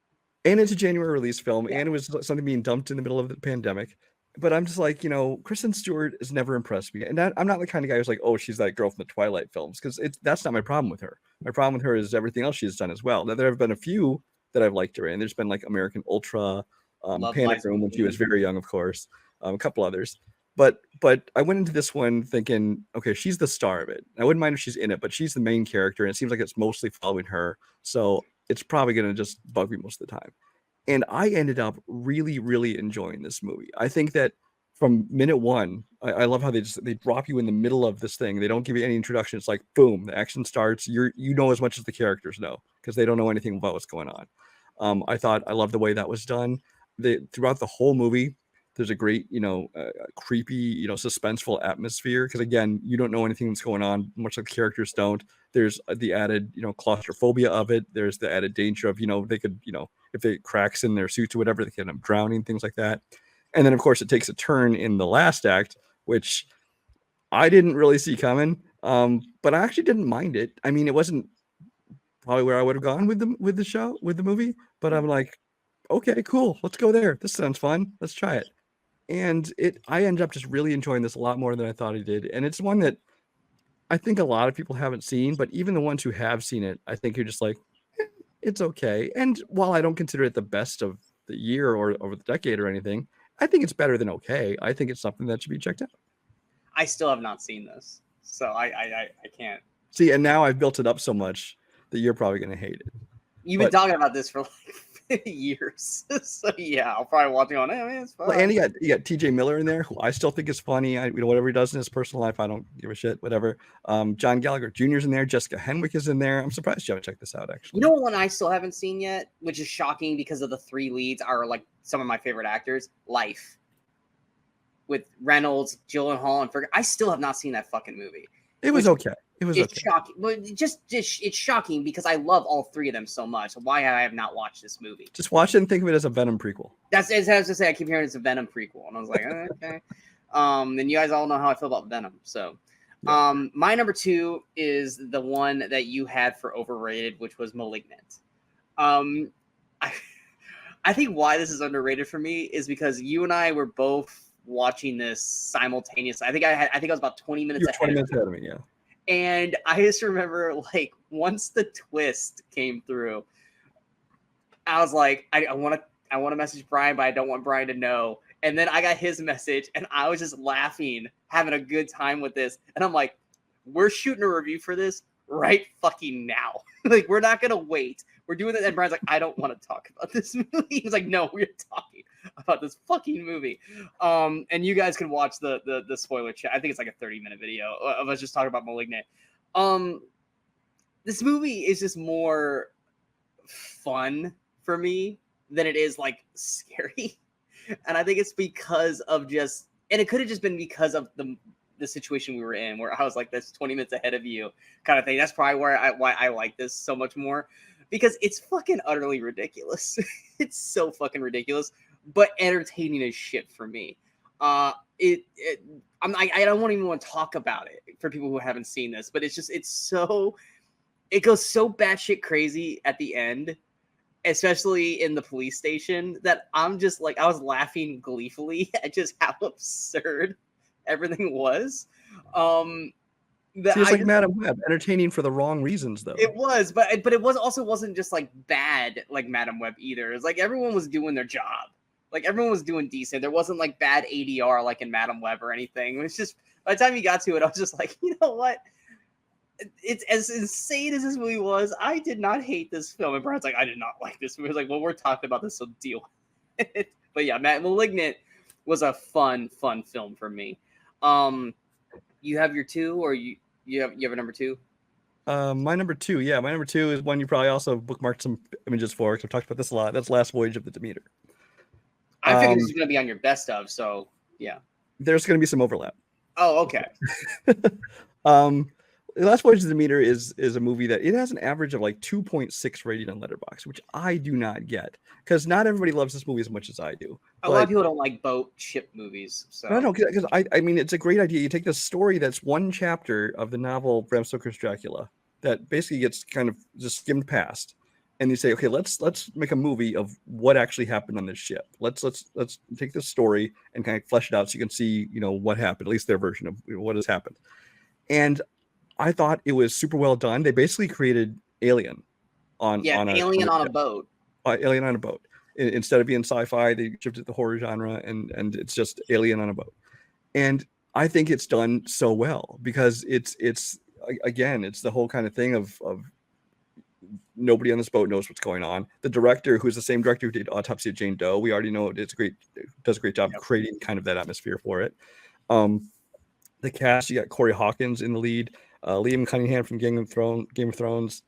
And it's a January release film, and it was something being dumped in the middle of the pandemic. But I'm just like, Kristen Stewart has never impressed me. And I'm not the kind of guy who's like, oh, she's that girl from the Twilight films, because that's not my problem with her. My problem with her is everything else she's done as well. Now, there have been a few that I've liked her in. There's been like American Ultra, Panic Room when she was very young, of course, a couple others. But I went into this one thinking, okay, she's the star of it. I wouldn't mind if she's in it, but she's the main character, and it seems like it's mostly following her. So it's probably going to just bug me most of the time. And I ended up really, really enjoying this movie. I think that from minute one, I love how they drop you in the middle of this thing. They don't give you any introduction. It's like, boom, the action starts. You know as much as the characters know because they don't know anything about what's going on. I love the way that was done. Throughout the whole movie, there's a great, creepy, suspenseful atmosphere because again, you don't know anything that's going on, much like the characters don't. There's the added, claustrophobia of it. There's the added danger of, they could, if they cracks in their suits or whatever, they can end up drowning, things like that. And then, of course, it takes a turn in the last act, which I didn't really see coming, but I actually didn't mind it. I mean, it wasn't probably where I would have gone with the movie, but I'm like, okay, cool, let's go there. This sounds fun. Let's try it. And I ended up just really enjoying this a lot more than I thought I did. And it's one that I think a lot of people haven't seen, but even the ones who have seen it, I think you're just like, it's okay. And while I don't consider it the best of the year or over the decade or anything, I think it's better than okay. I think it's something that should be checked out. I still have not seen this, so I can't. See, and now I've built it up so much that you're probably going to hate it. You've been talking about this for like years. So yeah, I'll probably watch it on. I mean, it's fun. Well, and you got TJ Miller in there, who I still think is funny. Whatever he does in his personal life, I don't give a shit. Whatever. John Gallagher Jr.'s in there. Jessica Henwick is in there. I'm surprised you haven't checked this out. Actually, you know one I still haven't seen yet, which is shocking because of the 3 leads are like some of my favorite actors. Life with Reynolds, Gyllenhaal, and Ferguson. I still have not seen that fucking movie. It was okay. It's shocking, but it's shocking because I love all 3 of them so much. Why I have not watched this movie? Just watch it and think of it as a Venom prequel. That's as I was to say. I keep hearing it's a Venom prequel, and I was like, okay. And you guys all know how I feel about Venom. So, my number 2 is the one that you had for overrated, which was Malignant. I think why this is underrated for me is because you and I were both watching this simultaneously. I think I was about 20 minutes ahead. 20 minutes ahead of me, yeah. And I just remember, like, once the twist came through, I was like, I want to message Brian, but I don't want Brian to know. And then I got his message, and I was just laughing, having a good time with this. And I'm like, we're shooting a review for this right fucking now. Like, we're not gonna wait. We're doing it. And Brian's like, I don't want to talk about this movie. He's like, no, we're talking about this fucking movie. And you guys can watch the spoiler chat. I think it's like a 30-minute video of us just talking about Malignant. This movie is just more fun for me than it is like scary. And I think it's because of and it could have just been because of the situation we were in, where I was like this 20 minutes ahead of you kind of thing. That's probably why I like this so much more, because it's fucking utterly ridiculous. It's so fucking ridiculous, but entertaining as shit for me. I don't even want to talk about it for people who haven't seen this, but it goes so batshit crazy at the end, especially in the police station, that I'm just like, I was laughing gleefully at just how absurd everything was. It's like Madam Web, entertaining for the wrong reasons, though. It was, but it wasn't just like bad like Madam Web either. It's like everyone was doing their job. Like everyone was doing decent. There wasn't like bad ADR like in Madam Web or anything. It was just, by the time you got to it, I was just like, you know what? It's as insane as this movie was. I did not hate this film. And Brian's like, I did not like this movie. I was like, well, we're talking about this, so deal with it. But yeah, Malignant was a fun film for me. You have your two, or you have a number two? My number two is one you probably also bookmarked some images for, because I've talked about this a lot. That's Last Voyage of the Demeter. I figured this was going to be on your best of, so yeah. There's going to be some overlap. Oh, okay. Last Voyage of the Demeter is a movie that it has an average of like 2.6 rating on Letterboxd, which I do not get, because not everybody loves this movie as much as I do. A lot of people don't like boat ship movies. So no, because I mean, it's a great idea. You take this story that's one chapter of the novel Bram Stoker's Dracula that basically gets kind of just skimmed past, and you say, okay, let's make a movie of what actually happened on this ship. Let's take this story and kind of flesh it out so you can see, what happened, at least their version of what has happened. And I thought it was super well done. They basically created Alien on a boat. Alien on a boat. Instead of being sci-fi, they shifted the horror genre, and it's just Alien on a boat. And I think it's done so well because it's the whole kind of thing of nobody on this boat knows what's going on. The director, who's the same director who did Autopsy of Jane Doe, we already know does a great job creating kind of that atmosphere for it. The cast, you got Corey Hawkins in the lead, Liam Cunningham from Game of Thrones,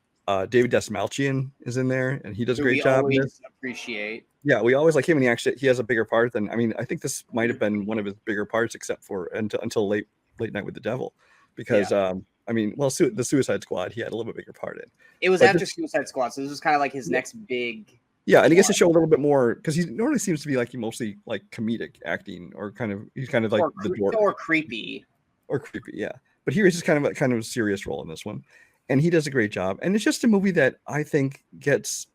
David Dastmalchian is in there, and he does a great job. We always appreciate. Yeah, we always like him, and he has a bigger part than, I think this might have been one of his bigger parts, except for until late Night with the Devil, because the Suicide Squad he had a little bit bigger part in. It was after Suicide Squad, so this was kind of like his next big. Yeah, and he gets to show a little bit more, because he normally seems to be like mostly like comedic acting, or he's kind of like the dork. Or creepy, yeah. But here he's just kind of a serious role in this one, and he does a great job. And it's just a movie that I think gets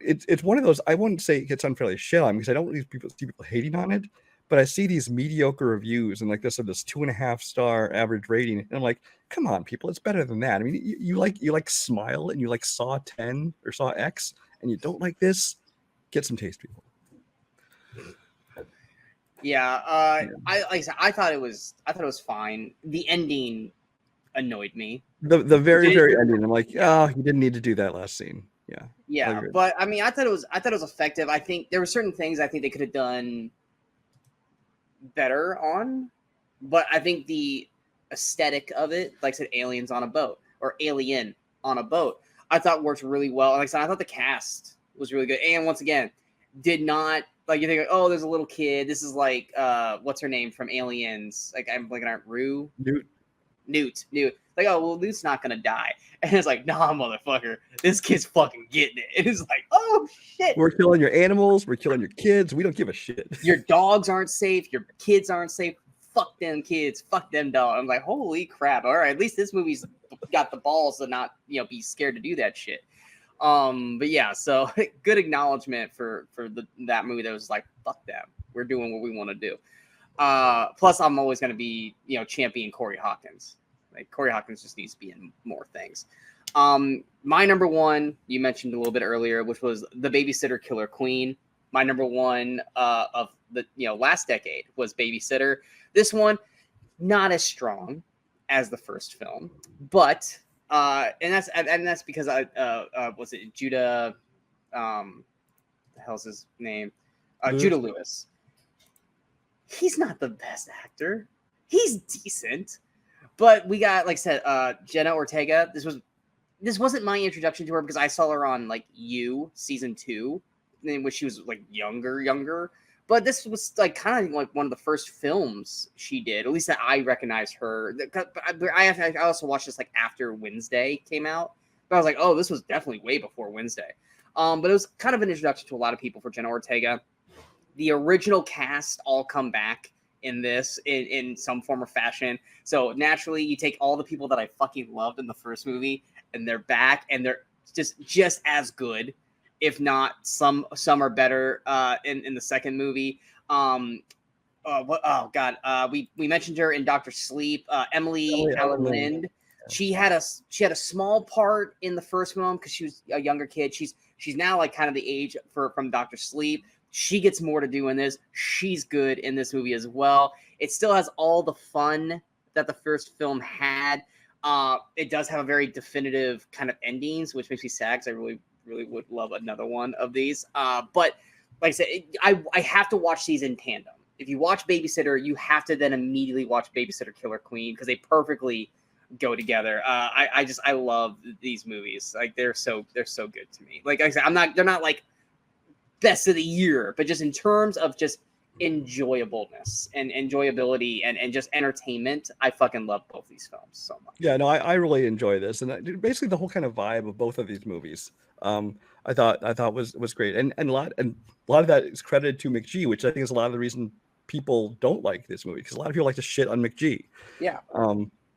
it's one of those, I wouldn't say it gets unfairly shit on, because I don't really see people hating on it, but I see these mediocre reviews and like this 2.5 star average rating, and I'm like, come on, people, it's better than that. I mean, you like Smile and you like Saw 10 or Saw X, and you don't like this. Get some taste, people. Yeah, I thought it was fine. The ending annoyed me. The very ending, I'm like, you didn't need to do that last scene. Yeah, but I mean, I thought it was effective. I think there were certain things I think they could have done better on, but I think the aesthetic of it, like I said, aliens on a boat or alien on a boat, I thought worked really well. Like I said, I thought the cast was really good, and once again, did not like, you think, oh, there's a little kid. This is like what's her name from Aliens? Like, I'm like, aren't Rue? Newt. Like, oh, well, Newt's not gonna die. And it's like, nah, motherfucker, this kid's fucking getting it. And it's like, oh shit, we're killing your animals, we're killing your kids. We don't give a shit. Your dogs aren't safe. Your kids aren't safe. Fuck them kids. Fuck them dogs. I'm like, holy crap. All right, at least this movie's got the balls to not, be scared to do that shit. But yeah, so good acknowledgement for that movie that was like, fuck them. We're doing what we want to do. Plus, I'm always going to be, champion Corey Hawkins. Like, Corey Hawkins just needs to be in more things. My number one, you mentioned a little bit earlier, which was The Babysitter Killer Queen. My number one of the last decade was Babysitter. This one, not as strong as the first film, but and that's because was it Judah? The hell's his name? Judah Lewis. He's not the best actor. He's decent, but we got, like I said, Jenna Ortega. This wasn't my introduction to her, because I saw her on like You season 2, in which she was like younger. But this was like kind of like one of the first films she did, at least that I recognized her. I also watched this like after Wednesday came out, but I was like, oh, this was definitely way before Wednesday. But it was kind of an introduction to a lot of people for Jenna Ortega. The original cast all come back in this in some form or fashion. So naturally, you take all the people that I fucking loved in the first movie, and they're back, and they're just as good, if not some are better in the second movie. Oh god, we mentioned her in Doctor Sleep. Emily Allen Lind. She had a small part in the first one because she was a younger kid. She's now like kind of the age from Doctor Sleep. She gets more to do in this. She's good in this movie as well. It still has all the fun that the first film had. It does have a very definitive kind of endings, which makes me sad because I really would love another one of these. But like I said, I have to watch these in tandem. If you watch Babysitter, you have to then immediately watch Babysitter Killer Queen because they perfectly go together. I love these movies. Like they're so good to me. Like I said, they're not like best of the year, but just in terms of just enjoyableness and enjoyability and just entertainment, I fucking love both these films so much. Yeah, no, I really enjoy this, and basically the whole kind of vibe of both of these movies. I thought was great, and a lot of that is credited to McG, which I think is a lot of the reason people don't like this movie because a lot of people like to shit on McG. Yeah.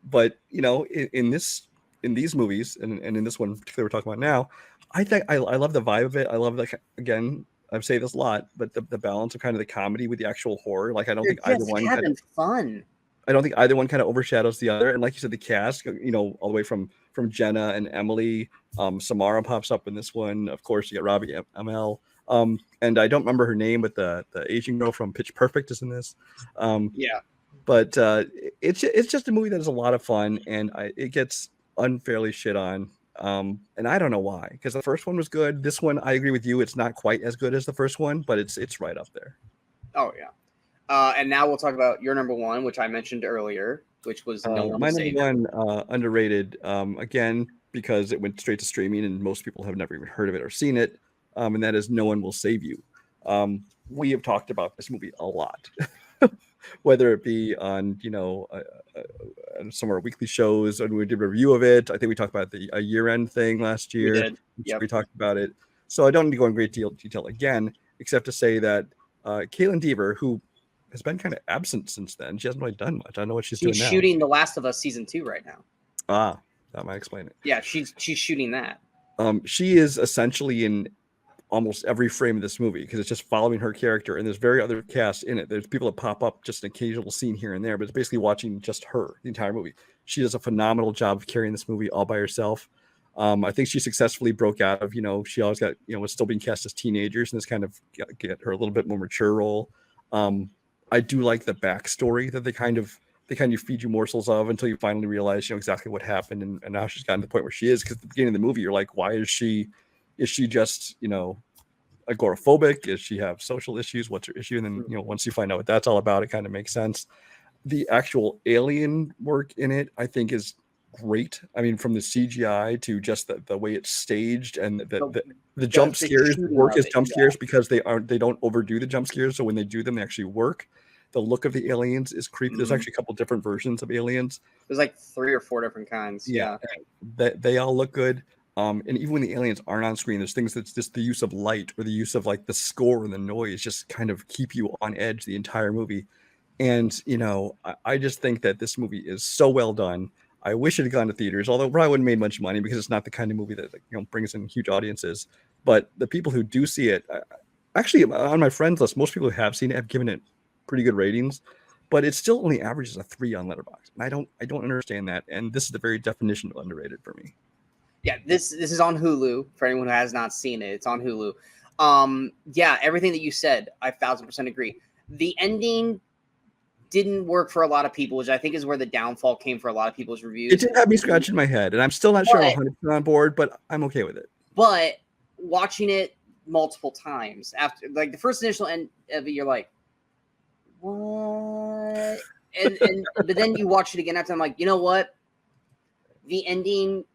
But you know, in these movies, and in this one particularly we're talking about now, I think I love the vibe of it. I love, like, again, I've said this a lot, but the balance of kind of the comedy with the actual horror. Like I don't think either one having fun. I don't think either one kind of overshadows the other. And like you said, the cast, you know, all the way from Jenna and Emily, Samara pops up in this one. Of course, you got Robbie Amell. And I don't remember her name, but the Asian girl from Pitch Perfect is in this. Yeah. But it's just a movie that is a lot of fun, and it gets unfairly shit on. And I don't know why, because the first one was good. This one, I agree with you, it's not quite as good as the first one, but it's right up there. Oh yeah. And now we'll talk about your number one, which I mentioned earlier, which was No One my Will number Save one, underrated, again, because it went straight to streaming and most people have never even heard of it or seen it, and that is No One Will Save You. We have talked about this movie a lot, whether it be on, you know, some of our weekly shows, and we did a review of it. I think we talked about a year-end thing last year. We did. Yep. We talked about it. So I don't need to go in great detail again, except to say that Caitlin Dever, who has been kind of absent since then, she hasn't really done much. I don't know what she's doing now. She's shooting The Last of Us season 2 right now. Ah, that might explain it. Yeah, she's shooting that. She is essentially in almost every frame of this movie because it's just following her character, and there's very other cast in it. There's people that pop up, just an occasional scene here and there, but it's basically watching just her the entire movie. She does a phenomenal job of carrying this movie all by herself. I think she successfully broke out of, you know, she always got, you know, was still being cast as teenagers, and this kind of get her a little bit more mature role. I do like the backstory that they kind of feed you morsels of until you finally realize, you know, exactly what happened, and now she's gotten to the point where she is. Because at the beginning of the movie, you're like, why is she just, you know, agoraphobic? Does she have social issues? What's her issue? And then, you know, once you find out what that's all about, it kind of makes sense. The actual alien work in it, I think, is great. I mean, from the CGI to just the way it's staged, and the jump scares work as jump scares because they don't overdo the jump scares. So when they do them, they actually work. The look of the aliens is creepy. There's actually a couple different versions of aliens. There's like 3 or 4 different kinds. Yeah. They all look good. And even when the aliens aren't on screen, there's things that's just the use of light or the use of like the score and the noise just kind of keep you on edge the entire movie. And, you know, I just think that this movie is so well done. I wish it had gone to theaters, although it probably wouldn't have made much money because it's not the kind of movie that, you know, brings in huge audiences. But the people who do see it, actually on my friends list, most people who have seen it have given it pretty good ratings, but it still only averages a 3 on Letterboxd. And I don't understand that. And this is the very definition of underrated for me. Yeah, this is on Hulu for anyone who has not seen it. It's on Hulu. Yeah, everything that you said, I 1000% agree. The ending didn't work for a lot of people, which I think is where the downfall came for a lot of people's reviews. It did have me scratching my head, and I'm still not sure I'm 100% on board, but I'm okay with it. But watching it multiple times after, like, the first initial end of it, you're like, what? And but then you watch it again after, I'm like, you know what? The ending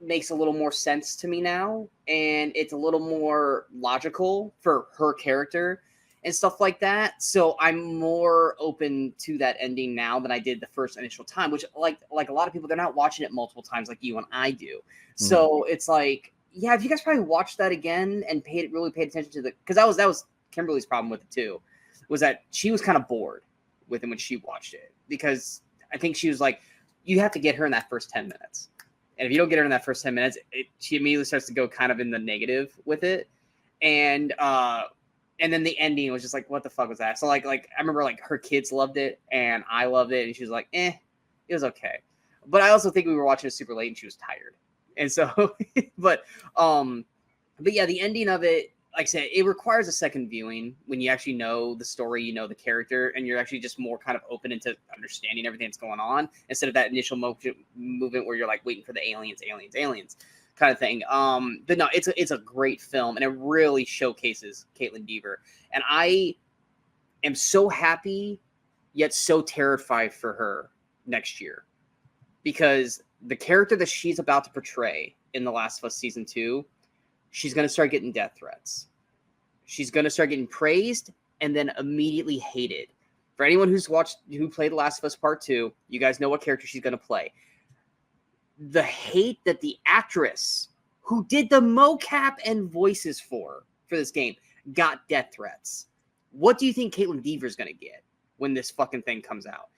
makes a little more sense to me now, and it's a little more logical for her character. and stuff like that. So I'm more open to that ending now than I did the first initial time, which like a lot of people, they're not watching it multiple times like you and I do. So it's like, yeah, if you guys probably watched that again and really paid attention to because that was Kimberly's problem with it too, was that she was kind of bored with it when she watched it, because I think she was like, you have to get her in that first 10 minutes. And if you don't get her in that first 10 minutes, she immediately starts to go kind of in the negative with it. And then the ending was just like, what the fuck was that? So like I remember like her kids loved it and I loved it, and she was like, it was okay. But I also think we were watching it super late and she was tired. And so, but yeah, the ending of it, like I said, it requires a second viewing when you actually know the story, you know the character, and you're actually just more kind of open into understanding everything that's going on, instead of that initial movement where you're like waiting for the aliens kind of thing. But no, it's a great film, and it really showcases Caitlin Dever. And I am so happy, yet so terrified for her next year, because the character that she's about to portray in The Last of Us Season 2, she's going to start getting death threats. She's going to start getting praised and then immediately hated. For anyone who played The Last of Us Part 2, you guys know what character she's going to play. The hate that the actress who did the mocap and voices for this game got death threats. What do you think Caitlin Dever is going to get when this fucking thing comes out?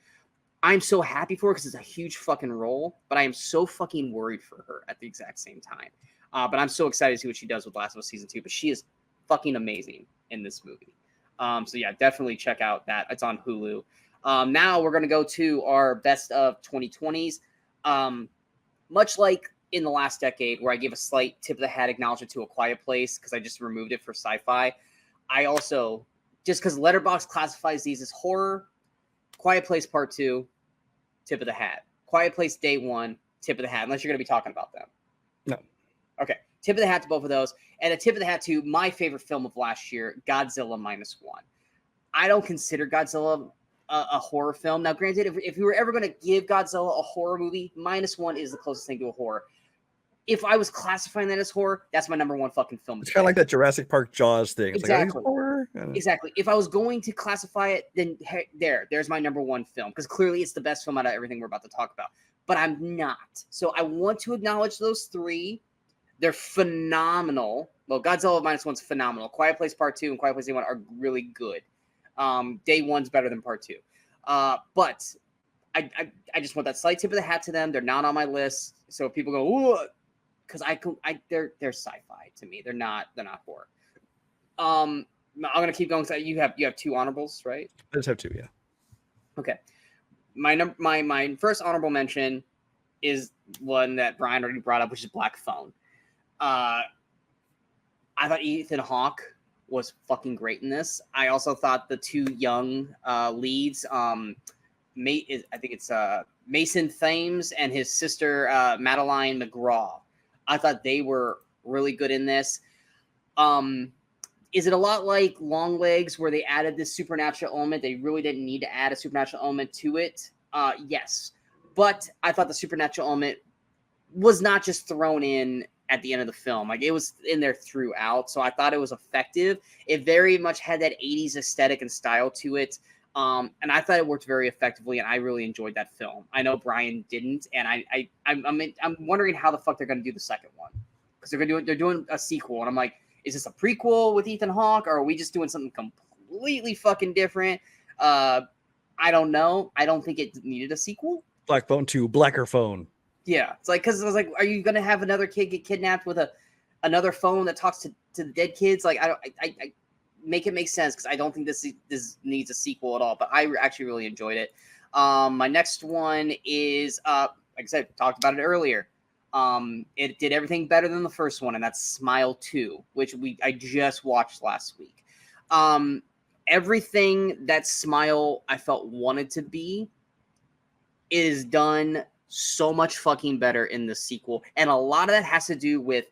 I'm so happy for her because it's a huge fucking role, but I am so fucking worried for her at the exact same time. But I'm so excited to see what she does with Last of Us Season 2. But she is fucking amazing in this movie. So yeah, definitely check out that. It's on Hulu. Now we're going to go to our best of 2020's. Much like in the last decade, where I gave a slight tip of the hat acknowledgement to A Quiet Place because I just removed it for sci-fi, I also, just because Letterboxd classifies these as horror, Quiet Place Part 2, tip of the hat. Quiet Place Day 1, tip of the hat, unless you're going to be talking about them. No. Okay. Tip of the hat to both of those. And a tip of the hat to my favorite film of last year, Godzilla -1. I don't consider Godzilla a horror film. Now, granted, if we were ever going to give Godzilla a horror movie, -1 is the closest thing to a horror. If I was classifying that as horror, that's my number one fucking film. It's kind of like that Jurassic Park Jaws thing. It's exactly. Like, horror? Exactly. If I was going to classify it, then there's my number one film, because clearly it's the best film out of everything we're about to talk about. But I'm not. So I want to acknowledge those three. They're phenomenal. Well, Godzilla -1's phenomenal. Quiet Place Part 2 and Quiet Place Day 1 are really good. Day 1's better than Part 2. But I just want that slight tip of the hat to them. They're not on my list. So if people go, ooh, because they're sci-fi to me. They're not horror. I'm gonna keep going. So you have two honorables, right? I just have two, yeah. Okay. My first honorable mention is one that Brian already brought up, which is Black Phone. I thought Ethan Hawke was fucking great in this. I also thought the two young leads, I think it's Mason Thames and his sister Madeline McGraw. I thought they were really good in this. Is it a lot like Long Legs, where they added this supernatural element? They really didn't need to add a supernatural element to it. Yes. But I thought the supernatural element was not just thrown in at the end of the film. Like, it was in there throughout. So I thought it was effective. It very much had that 80s aesthetic and style to it. And I thought it worked very effectively, and I really enjoyed that film. I know Brian didn't, and I'm wondering how the fuck they're going to do the second one, because they're doing a sequel, and I'm like, is this a prequel with Ethan Hawke, or are we just doing something completely fucking different? I don't know. I don't think it needed a sequel. Black Phone 2, Blacker Phone. Yeah, it's like, because I was like, are you going to have another kid get kidnapped with another phone that talks to the dead kids? Like, I make it make sense, because I don't think this needs a sequel at all. But I actually really enjoyed it. My next one is, like I said, talked about it earlier. It did everything better than the first one, and that's Smile 2, which I just watched last week. Everything that Smile I felt wanted to be is done so much fucking better in the sequel, and a lot of that has to do with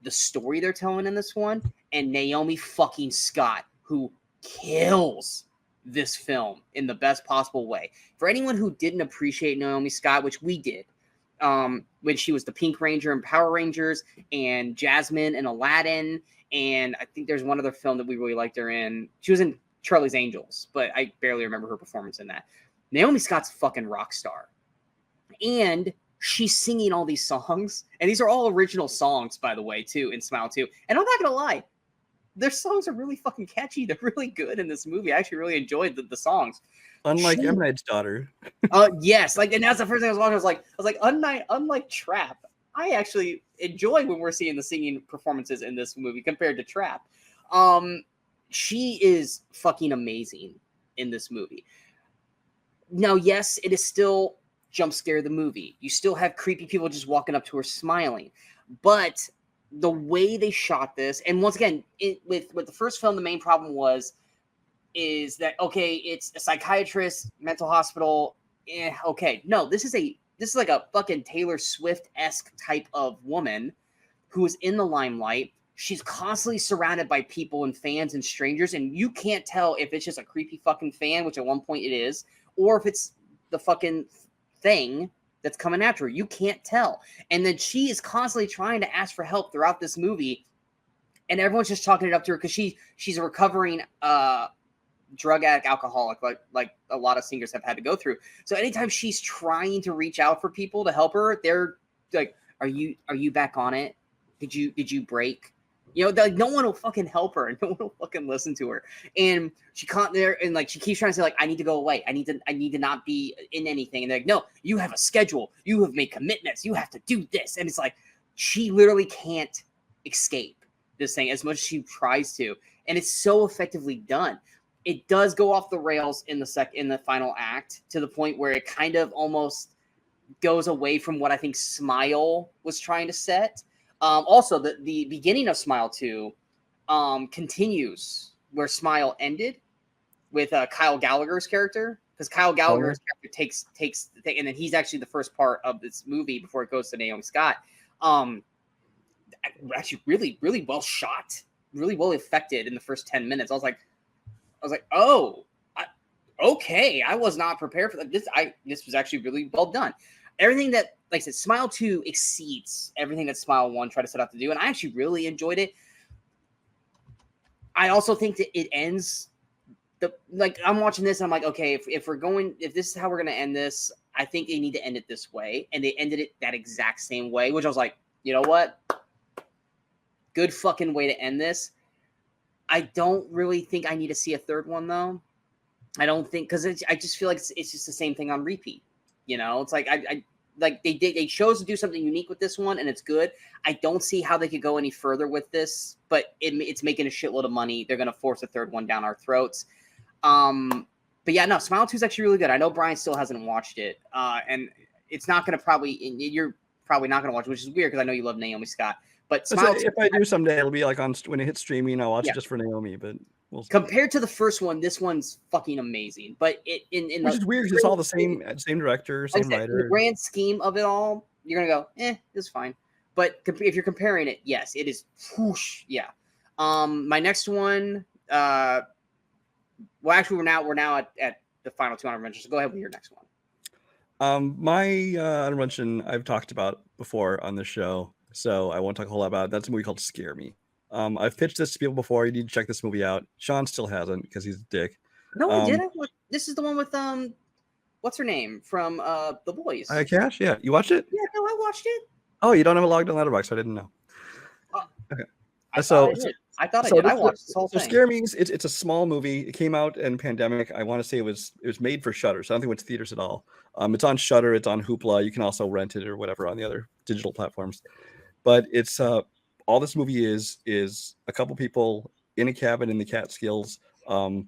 the story they're telling in this one, and Naomi fucking Scott, who kills this film in the best possible way. For anyone who didn't appreciate Naomi Scott, which we did, when she was the Pink Ranger in Power Rangers, and Jasmine in Aladdin, and I think there's one other film that we really liked her in. She was in Charlie's Angels, but I barely remember her performance in that. Naomi Scott's fucking rock star. And she's singing all these songs. And these are all original songs, by the way, too, in Smile 2. And I'm not going to lie, their songs are really fucking catchy. They're really good in this movie. I actually really enjoyed the songs. Unlike M. Night's Daughter. Yes. Like, and that's the first thing I was watching. I was like, unlike Trap, I actually enjoy when we're seeing the singing performances in this movie compared to Trap. She is fucking amazing in this movie. Now, yes, it is still jump scare the movie. You still have creepy people just walking up to her smiling. But the way they shot this, and once again, with the first film, the main problem is that, okay, it's a psychiatrist, mental hospital. Okay. No, this is like a fucking Taylor Swift-esque type of woman who is in the limelight. She's constantly surrounded by people and fans and strangers, and you can't tell if it's just a creepy fucking fan, which at one point it is, or if it's the fucking thing that's coming after her. You can't tell. And then she is constantly trying to ask for help throughout this movie, and everyone's just chalking it up to her because she's a recovering drug addict, alcoholic, like a lot of singers have had to go through. So anytime she's trying to reach out for people to help her, they're like, are you back on it? Did you break? You know, like, no one will fucking help her, and no one will fucking listen to her. And she can't there, and like she keeps trying to say, like, I need to go away. I need to not be in anything. And they're like, no, you have a schedule. You have made commitments. You have to do this. And it's like she literally can't escape this thing as much as she tries to. And it's so effectively done. It does go off the rails in the final act to the point where it kind of almost goes away from what I think Smile was trying to set. Also, the beginning of Smile 2 continues where Smile ended with Kyle Gallagher's character, because Kyle Gallagher's character takes the thing, and then he's actually the first part of this movie before it goes to Naomi Scott. Actually, really, really well shot, really well affected in the first 10 minutes. I was like, oh, okay. I was not prepared for that. This was actually really well done. Everything that, like I said, Smile 2 exceeds everything that Smile 1 tried to set out to do, and I actually really enjoyed it. I also think that it ends I'm watching this and I'm like, okay, if this is how we're gonna end this, I think they need to end it this way, and they ended it that exact same way, which I was like, you know what? Good fucking way to end this. I don't really think I need to see a third one though. I don't think, because I just feel like it's just the same thing on repeat. You know, it's like they chose to do something unique with this one, and it's good. I don't see how they could go any further with this, but it's making a shitload of money. They're gonna force a third one down our throats. But yeah, no, Smile 2 is actually really good. I know Brian still hasn't watched it, and it's not gonna you're probably not gonna watch it, which is weird because I know you love Naomi Scott. But Smile 2, if I do someday, it'll be like when it hits streaming. I'll watch it just for Naomi. But compared to the first one, this one's fucking amazing. But which is weird because it's all the same director, same writer. In the grand scheme of it all, you're gonna go, it's fine. But if you're comparing it, yes, it is. Whoosh, yeah. My next one. Well, actually, we're now at the final 2 honorable mentions. So go ahead with your next one. My honorable mention I've talked about before on the show, so I won't talk a whole lot about it. That's a movie called Scare Me. I've pitched this to people before. You need to check this movie out. Sean still hasn't because he's a dick. No, I didn't. This is the one with what's her name from The Boys? Cash. Yeah, you watched it? Yeah, no, I watched it. Oh, you don't have a logged on Letterboxd. I didn't know. Okay. I thought I did. I watched this whole thing. Scare Me. It's a small movie. It came out in pandemic. I want to say it was made for Shudder, so I don't think it went to theaters at all. It's on Shudder. It's on Hoopla. You can also rent it or whatever on the other digital platforms. But it's all this movie is a couple people in a cabin in the Catskills. They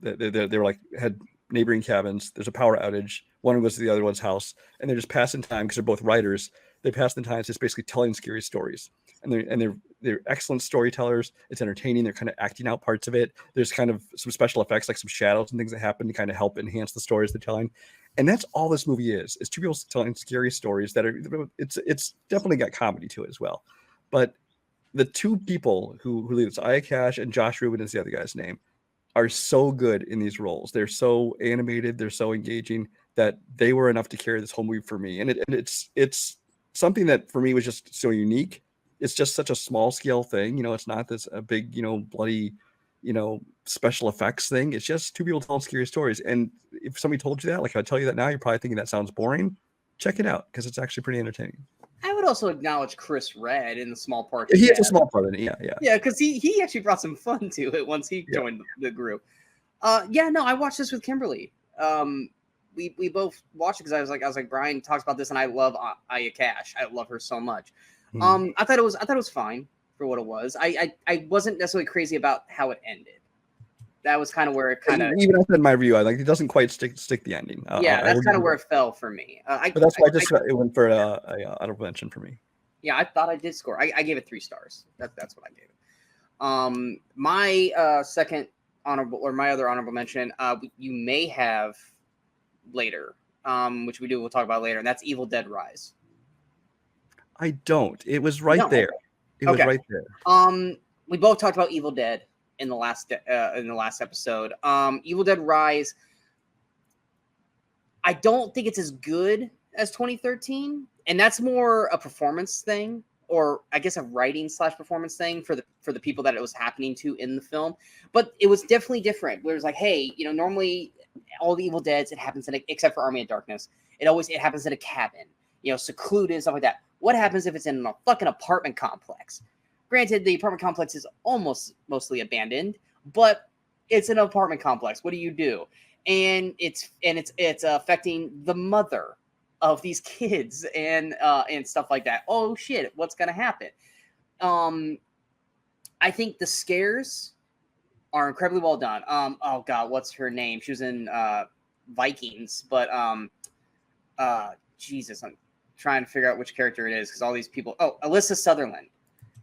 were like had neighboring cabins. There's a power outage. One goes to the other one's house, and they're just passing time because they're both writers. They pass the time just basically telling scary stories, and they're excellent storytellers. It's entertaining. They're kind of acting out parts of it. There's kind of some special effects, like some shadows and things that happen to kind of help enhance the stories they're telling. And that's all this movie is. It's two people telling scary stories that are. It's definitely got comedy to it as well, but the two people who lead this, Aya Cash and Josh Rubin is the other guy's name, are so good in these roles. They're so animated. They're so engaging that they were enough to carry this whole movie for me. And it's something that for me was just so unique. It's just such a small scale thing. You know, it's not this a big, bloody special effects thing. It's just two people telling scary stories. And if somebody told you that, like I tell you that now, you're probably thinking that sounds boring. Check it out because it's actually pretty entertaining. I would also acknowledge Chris Redd in the small part. He has a small part in it. Yeah. Yeah, because he actually brought some fun to it once he joined the group. I watched this with Kimberly. We both watched it because I was like Brian talks about this, and I love Aya Cash. I love her so much. I thought it was fine for what it was. I wasn't necessarily crazy about how it ended. That was kind of where it kind of, even I said in my review, I like it doesn't quite stick the ending. That's kind of where it fell for me. But that's why it went for a honorable mention for me. Yeah, I thought I did score. I gave it 3 stars. That's what I gave it. My second honorable, or my other honorable mention, you may have later, which we'll talk about later, and that's Evil Dead Rise. I don't. It was right there. It was right there. We both talked about Evil Dead in the last episode. Evil Dead Rise, I don't think it's as good as 2013, and that's more a performance thing, or I guess a writing / performance thing for the people that it was happening to in the film. But it was definitely different. Where it was like, hey, normally all the Evil Deads, it happens except for Army of Darkness, it happens in a cabin, secluded and stuff like that. What happens if it's in a fucking apartment complex? Granted, the apartment complex is almost mostly abandoned, but it's an apartment complex. What do you do? And it's affecting the mother of these kids and stuff like that. Oh shit, what's gonna happen? I think the scares are incredibly well done. Oh god, what's her name? She was in Vikings, but Jesus, I'm trying to figure out which character it is because all these people. Oh, Alyssa Sutherland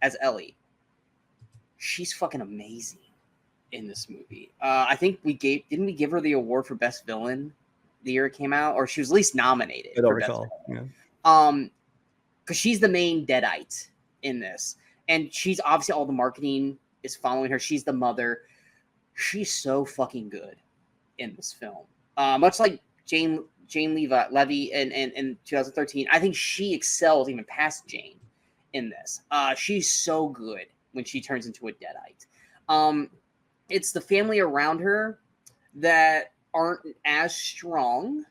as Ellie. She's fucking amazing in this movie. I think didn't we give her the award for best villain the year it came out, or she was at least nominated. I don't recall. Yeah. Because she's the main Deadite in this, and she's obviously all the marketing is following her. She's the mother. She's so fucking good in this film. Much like Jane Levy in 2013, I think she excels even past Jane in this. She's so good when she turns into a Deadite. It's the family around her that aren't as strong.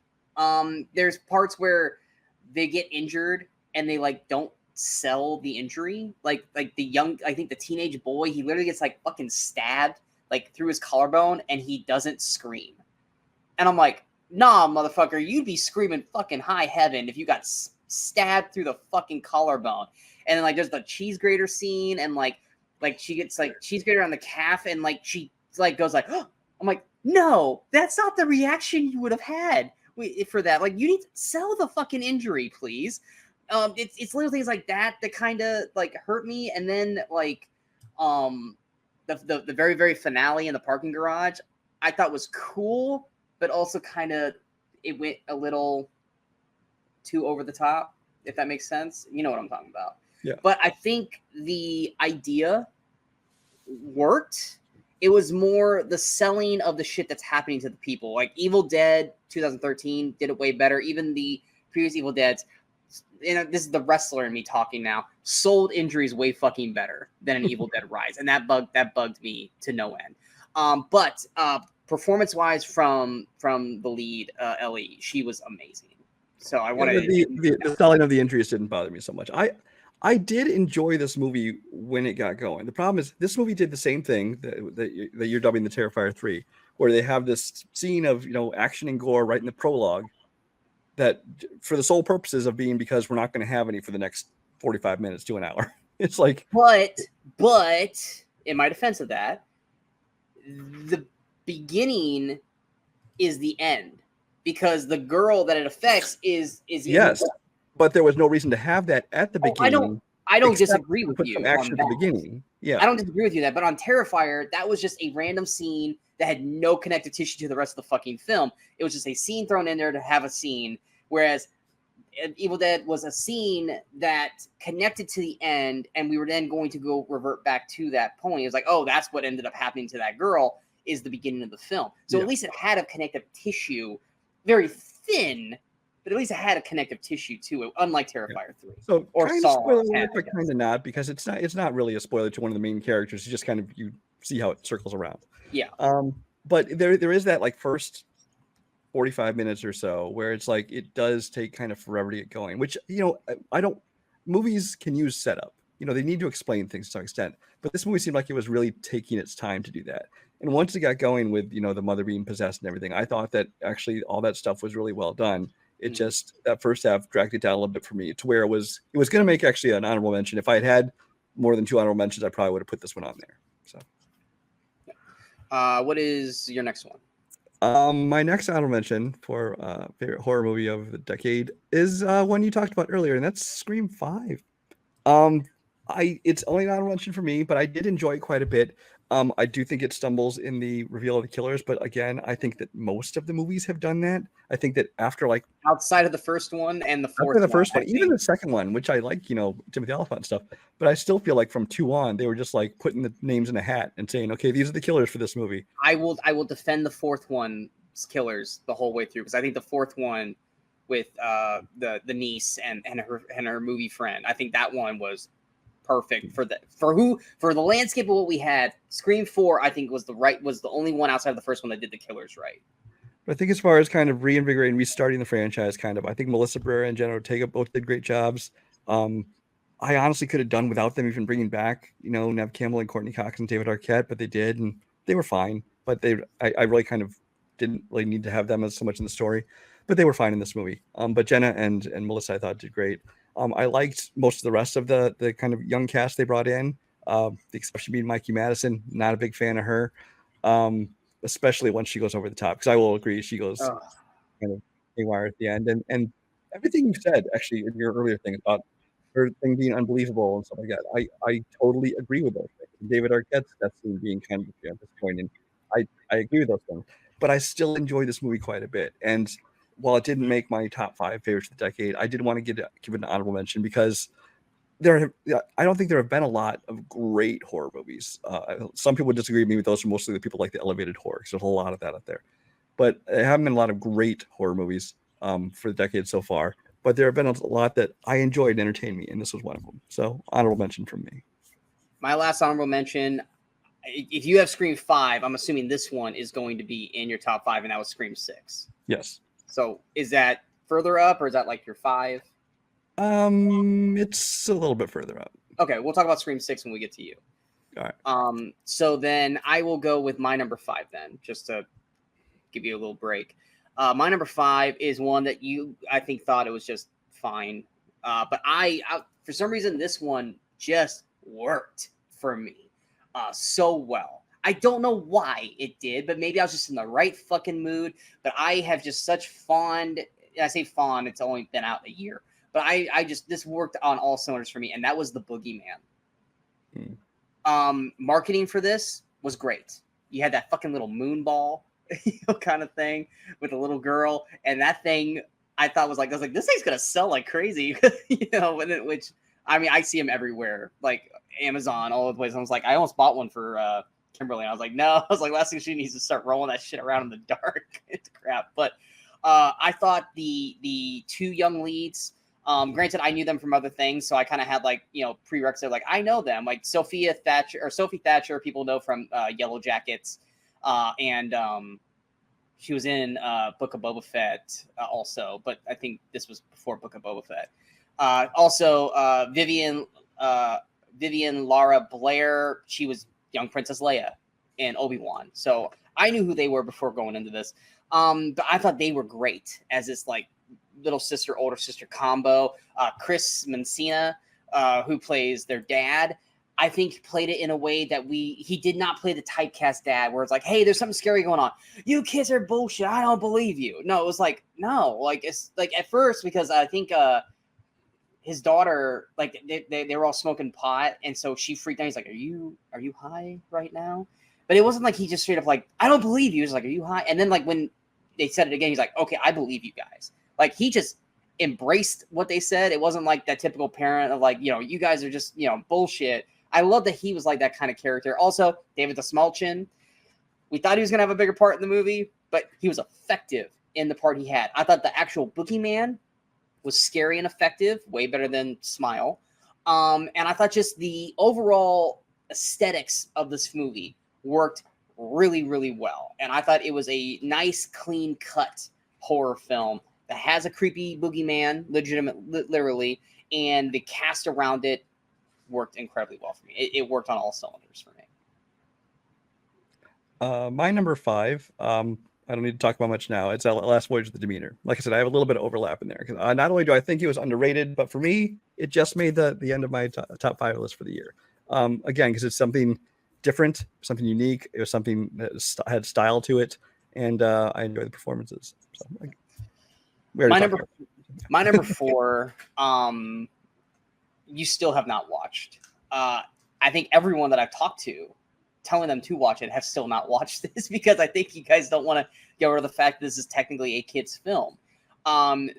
There's parts where they get injured and they don't sell the injury. Like I think the teenage boy, he literally gets fucking stabbed through his collarbone and he doesn't scream. And I'm like, nah, motherfucker, you'd be screaming fucking high heaven if you got stabbed through the fucking collarbone. And then there's the cheese grater scene, and she gets cheese grater on the calf, and she goes oh. I'm like, no, that's not the reaction you would have had for that. You need to sell the fucking injury, please. It's little things like that kind of hurt me. And then the very, very finale in the parking garage, I thought was cool, but also kind of it went a little too over the top, if that makes sense. You know what I'm talking about. Yeah. But I think the idea worked. It was more the selling of the shit that's happening to the people. Evil Dead 2013 did it way better. Even the previous Evil Deads, this is the wrestler in me talking now, sold injuries way fucking better than an Evil Dead Rise. And that bugged me to no end. But performance-wise from the lead, Ellie, she was amazing. So I wanted the selling of the injuries didn't bother me so much. I did enjoy this movie when it got going. The problem is this movie did the same thing that you're dubbing the Terrifier 3, where they have this scene of action and gore right in the prologue that for the sole purposes of being because we're not going to have any for the next 45 minutes to an hour. It's but in my defense of that, the beginning is the end because the girl that it affects is yes. But there was no reason to have that at the beginning. I don't disagree with you. Some action at the beginning. Yeah. I don't disagree with you that, but on Terrifier, that was just a random scene that had no connective tissue to the rest of the fucking film. It was just a scene thrown in there to have a scene, whereas Evil Dead was a scene that connected to the end, and we were then going to revert back to that point. It was oh, that's what ended up happening to that girl is the beginning of the film. So at least it had a connective tissue, very thin, but at least it had a connective tissue to it, unlike Terrifier 3. So or kind of spoiler alert, but kind of not, because it's not really a spoiler to one of the main characters. It's just kind of you see how it circles around. Yeah. But there is that like first 45 minutes or so where it's like it does take kind of forever to get going, which, you know, I don't, movies can use setup, you know, they need to explain things to some extent, but this movie seemed like it was really taking its time to do that. And once it got going with, you know, the mother being possessed and everything, I thought that actually all that stuff was really well done. It just, that first half dragged it down a little bit for me to where it was going to make actually an honorable mention. If I had more than 2 honorable mentions, I probably would have put this one on there. So what is your next one? My next honorable mention for favorite horror movie of the decade is one you talked about earlier, and that's Scream 5. It's only an honorable mention for me, but I did enjoy it quite a bit. I do think it stumbles in the reveal of the killers, but again, I think that most of the movies have done that. I think that after like outside of the first one and the fourth, after the first one, even the second one, which I like, you know, Timothy Olyphant and stuff, but I still feel like from 2 on, they were just like putting the names in a hat and saying, okay, these are the killers for this movie. I will defend the fourth one's killers the whole way through, because I think the fourth one with the niece and her movie friend, I think that one was perfect for the landscape of what we had. Scream 4, I think was the only one outside of the first one that did the killers right. But I think as far as kind of reinvigorating, restarting the franchise, kind of, I think Melissa Barrera and Jenna Ortega both did great jobs. I honestly could have done without them even bringing back, you know, Nev Campbell and Courtney Cox and David Arquette, but they did, and they were fine. But I really kind of didn't really need to have them as so much in the story, but they were fine in this movie. But Jenna and Melissa, I thought, did great. I liked most of the rest of the kind of young cast they brought in, the exception being Mikey Madison. Not a big fan of her, especially once she goes over the top, because I will agree, she goes kind of haywire at the end. And everything you said, actually, in your earlier thing about her thing being unbelievable and stuff like that, I totally agree with those things. David Arquette's that scene being kind of disappointing. I agree with those things, but I still enjoy this movie quite a bit. And while it didn't make my top 5 favorites of the decade, I did want to give it an honorable mention because I don't think there have been a lot of great horror movies. Some people disagree with me with those, are mostly the people like the elevated horror, because there's a lot of that out there. But there haven't been a lot of great horror movies for the decade so far. But there have been a lot that I enjoyed and entertained me, and this was one of them. So honorable mention from me. My last honorable mention, if you have Scream 5, I'm assuming this one is going to be in your top 5, and that was Scream 6. Yes. So is that further up, or is that like your 5? It's a little bit further up. Okay, we'll talk about Scream 6 when we get to you. All right. So then I will go with my number 5 then, just to give you a little break. My number 5 is one that I think thought it was just fine. But I for some reason, this one just worked for me so well. I don't know why it did, but maybe I was just in the right fucking mood. But I have just such fond, I say fond, it's only been out a year. But I just, this worked on all cylinders for me, and that was The Boogeyman. Marketing for this was great. You had that fucking little moon ball, kind of thing with a little girl, and that thing I thought was like, this thing's gonna sell like crazy, which I mean, I see them everywhere, like Amazon, all over the place. I was like, I almost bought one for Kimberly, and I was like, no, I was like, last thing she needs to start rolling that shit around in the dark. It's crap. But I thought the 2 young leads. Granted, I knew them from other things, so I kind of had prerequisite, like I know them, like Sophie Thatcher, people know from Yellow Jackets, and she was in Book of Boba Fett also, but I think this was before Book of Boba Fett. Also, Vivian Lara Blair, she was young Princess Leia in Obi-Wan, so I knew who they were before going into this. But I thought they were great as this little sister, older sister combo. Chris Messina, who plays their dad, I think played it in a way that he did not play the typecast dad where it's like, hey, there's something scary going on. You kids are bullshit. I don't believe you. No, it was like, no, like it's like at first, because I think his daughter, like they were all smoking pot, and so she freaked out. He's like, are you high right now? But it wasn't like he just straight up like, I don't believe you. He was like, are you high? And then like when they said it again, he's like, okay, I believe you guys. Like he just embraced what they said. It wasn't like that typical parent of like, you guys are just, bullshit. I love that he was like that kind of character. Also, David Dastmalchian, we thought he was going to have a bigger part in the movie, but he was effective in the part he had. I thought the actual Boogeyman was scary and effective, way better than Smile. And I thought just the overall aesthetics of this movie worked really, really well. And I thought it was a nice, clean cut horror film that has a creepy boogeyman, literally, and the cast around it worked incredibly well for me. It worked on all cylinders for me. My number 5, I don't need to talk about much now. It's Last Voyage of the Demeanor. Like I said, I have a little bit of overlap in there. Because not only do I think it was underrated, but for me, it just made the end of my top 5 list for the year. Again, because it's something different, something unique. It was something that had style to it, and I enjoy the performances. So, my number 4, you still have not watched. I think everyone that I've talked to, telling them to watch it, have still not watched this because I think you guys don't want to get over the fact that this is technically a kid's film.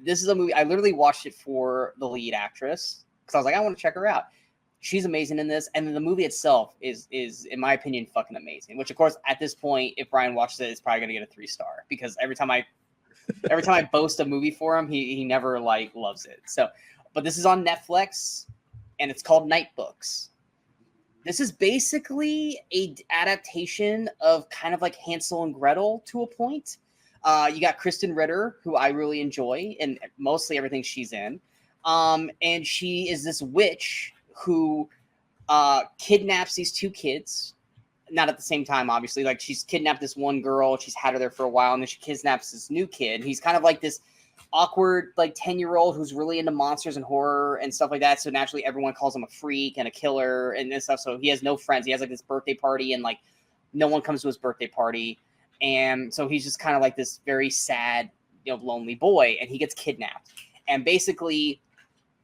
This is a movie, I literally watched it for the lead actress because I was like, I want to check her out. She's amazing in this, and then the movie itself is in my opinion fucking amazing, which of course at this point, if Brian watches it, it's probably going to get a 3-star because every time I boast a movie for him, he never like loves it. So, but this is on Netflix and it's called Night Books. This is basically a adaptation of kind of like Hansel and Gretel to a point. You got Kristen Ritter, who I really enjoy, and mostly everything she's in. And she is this witch who kidnaps these 2 kids. Not at the same time, obviously. Like, she's kidnapped this one girl. She's had her there for a while, and then she kidnaps this new kid. He's kind of like this awkward, like, 10-year-old who's really into monsters and horror and stuff like that. So naturally, everyone calls him a freak and a killer and this stuff. So he has no friends. He has like this birthday party, and like no one comes to his birthday party. And so he's just kind of like this very sad, lonely boy, and he gets kidnapped. And basically,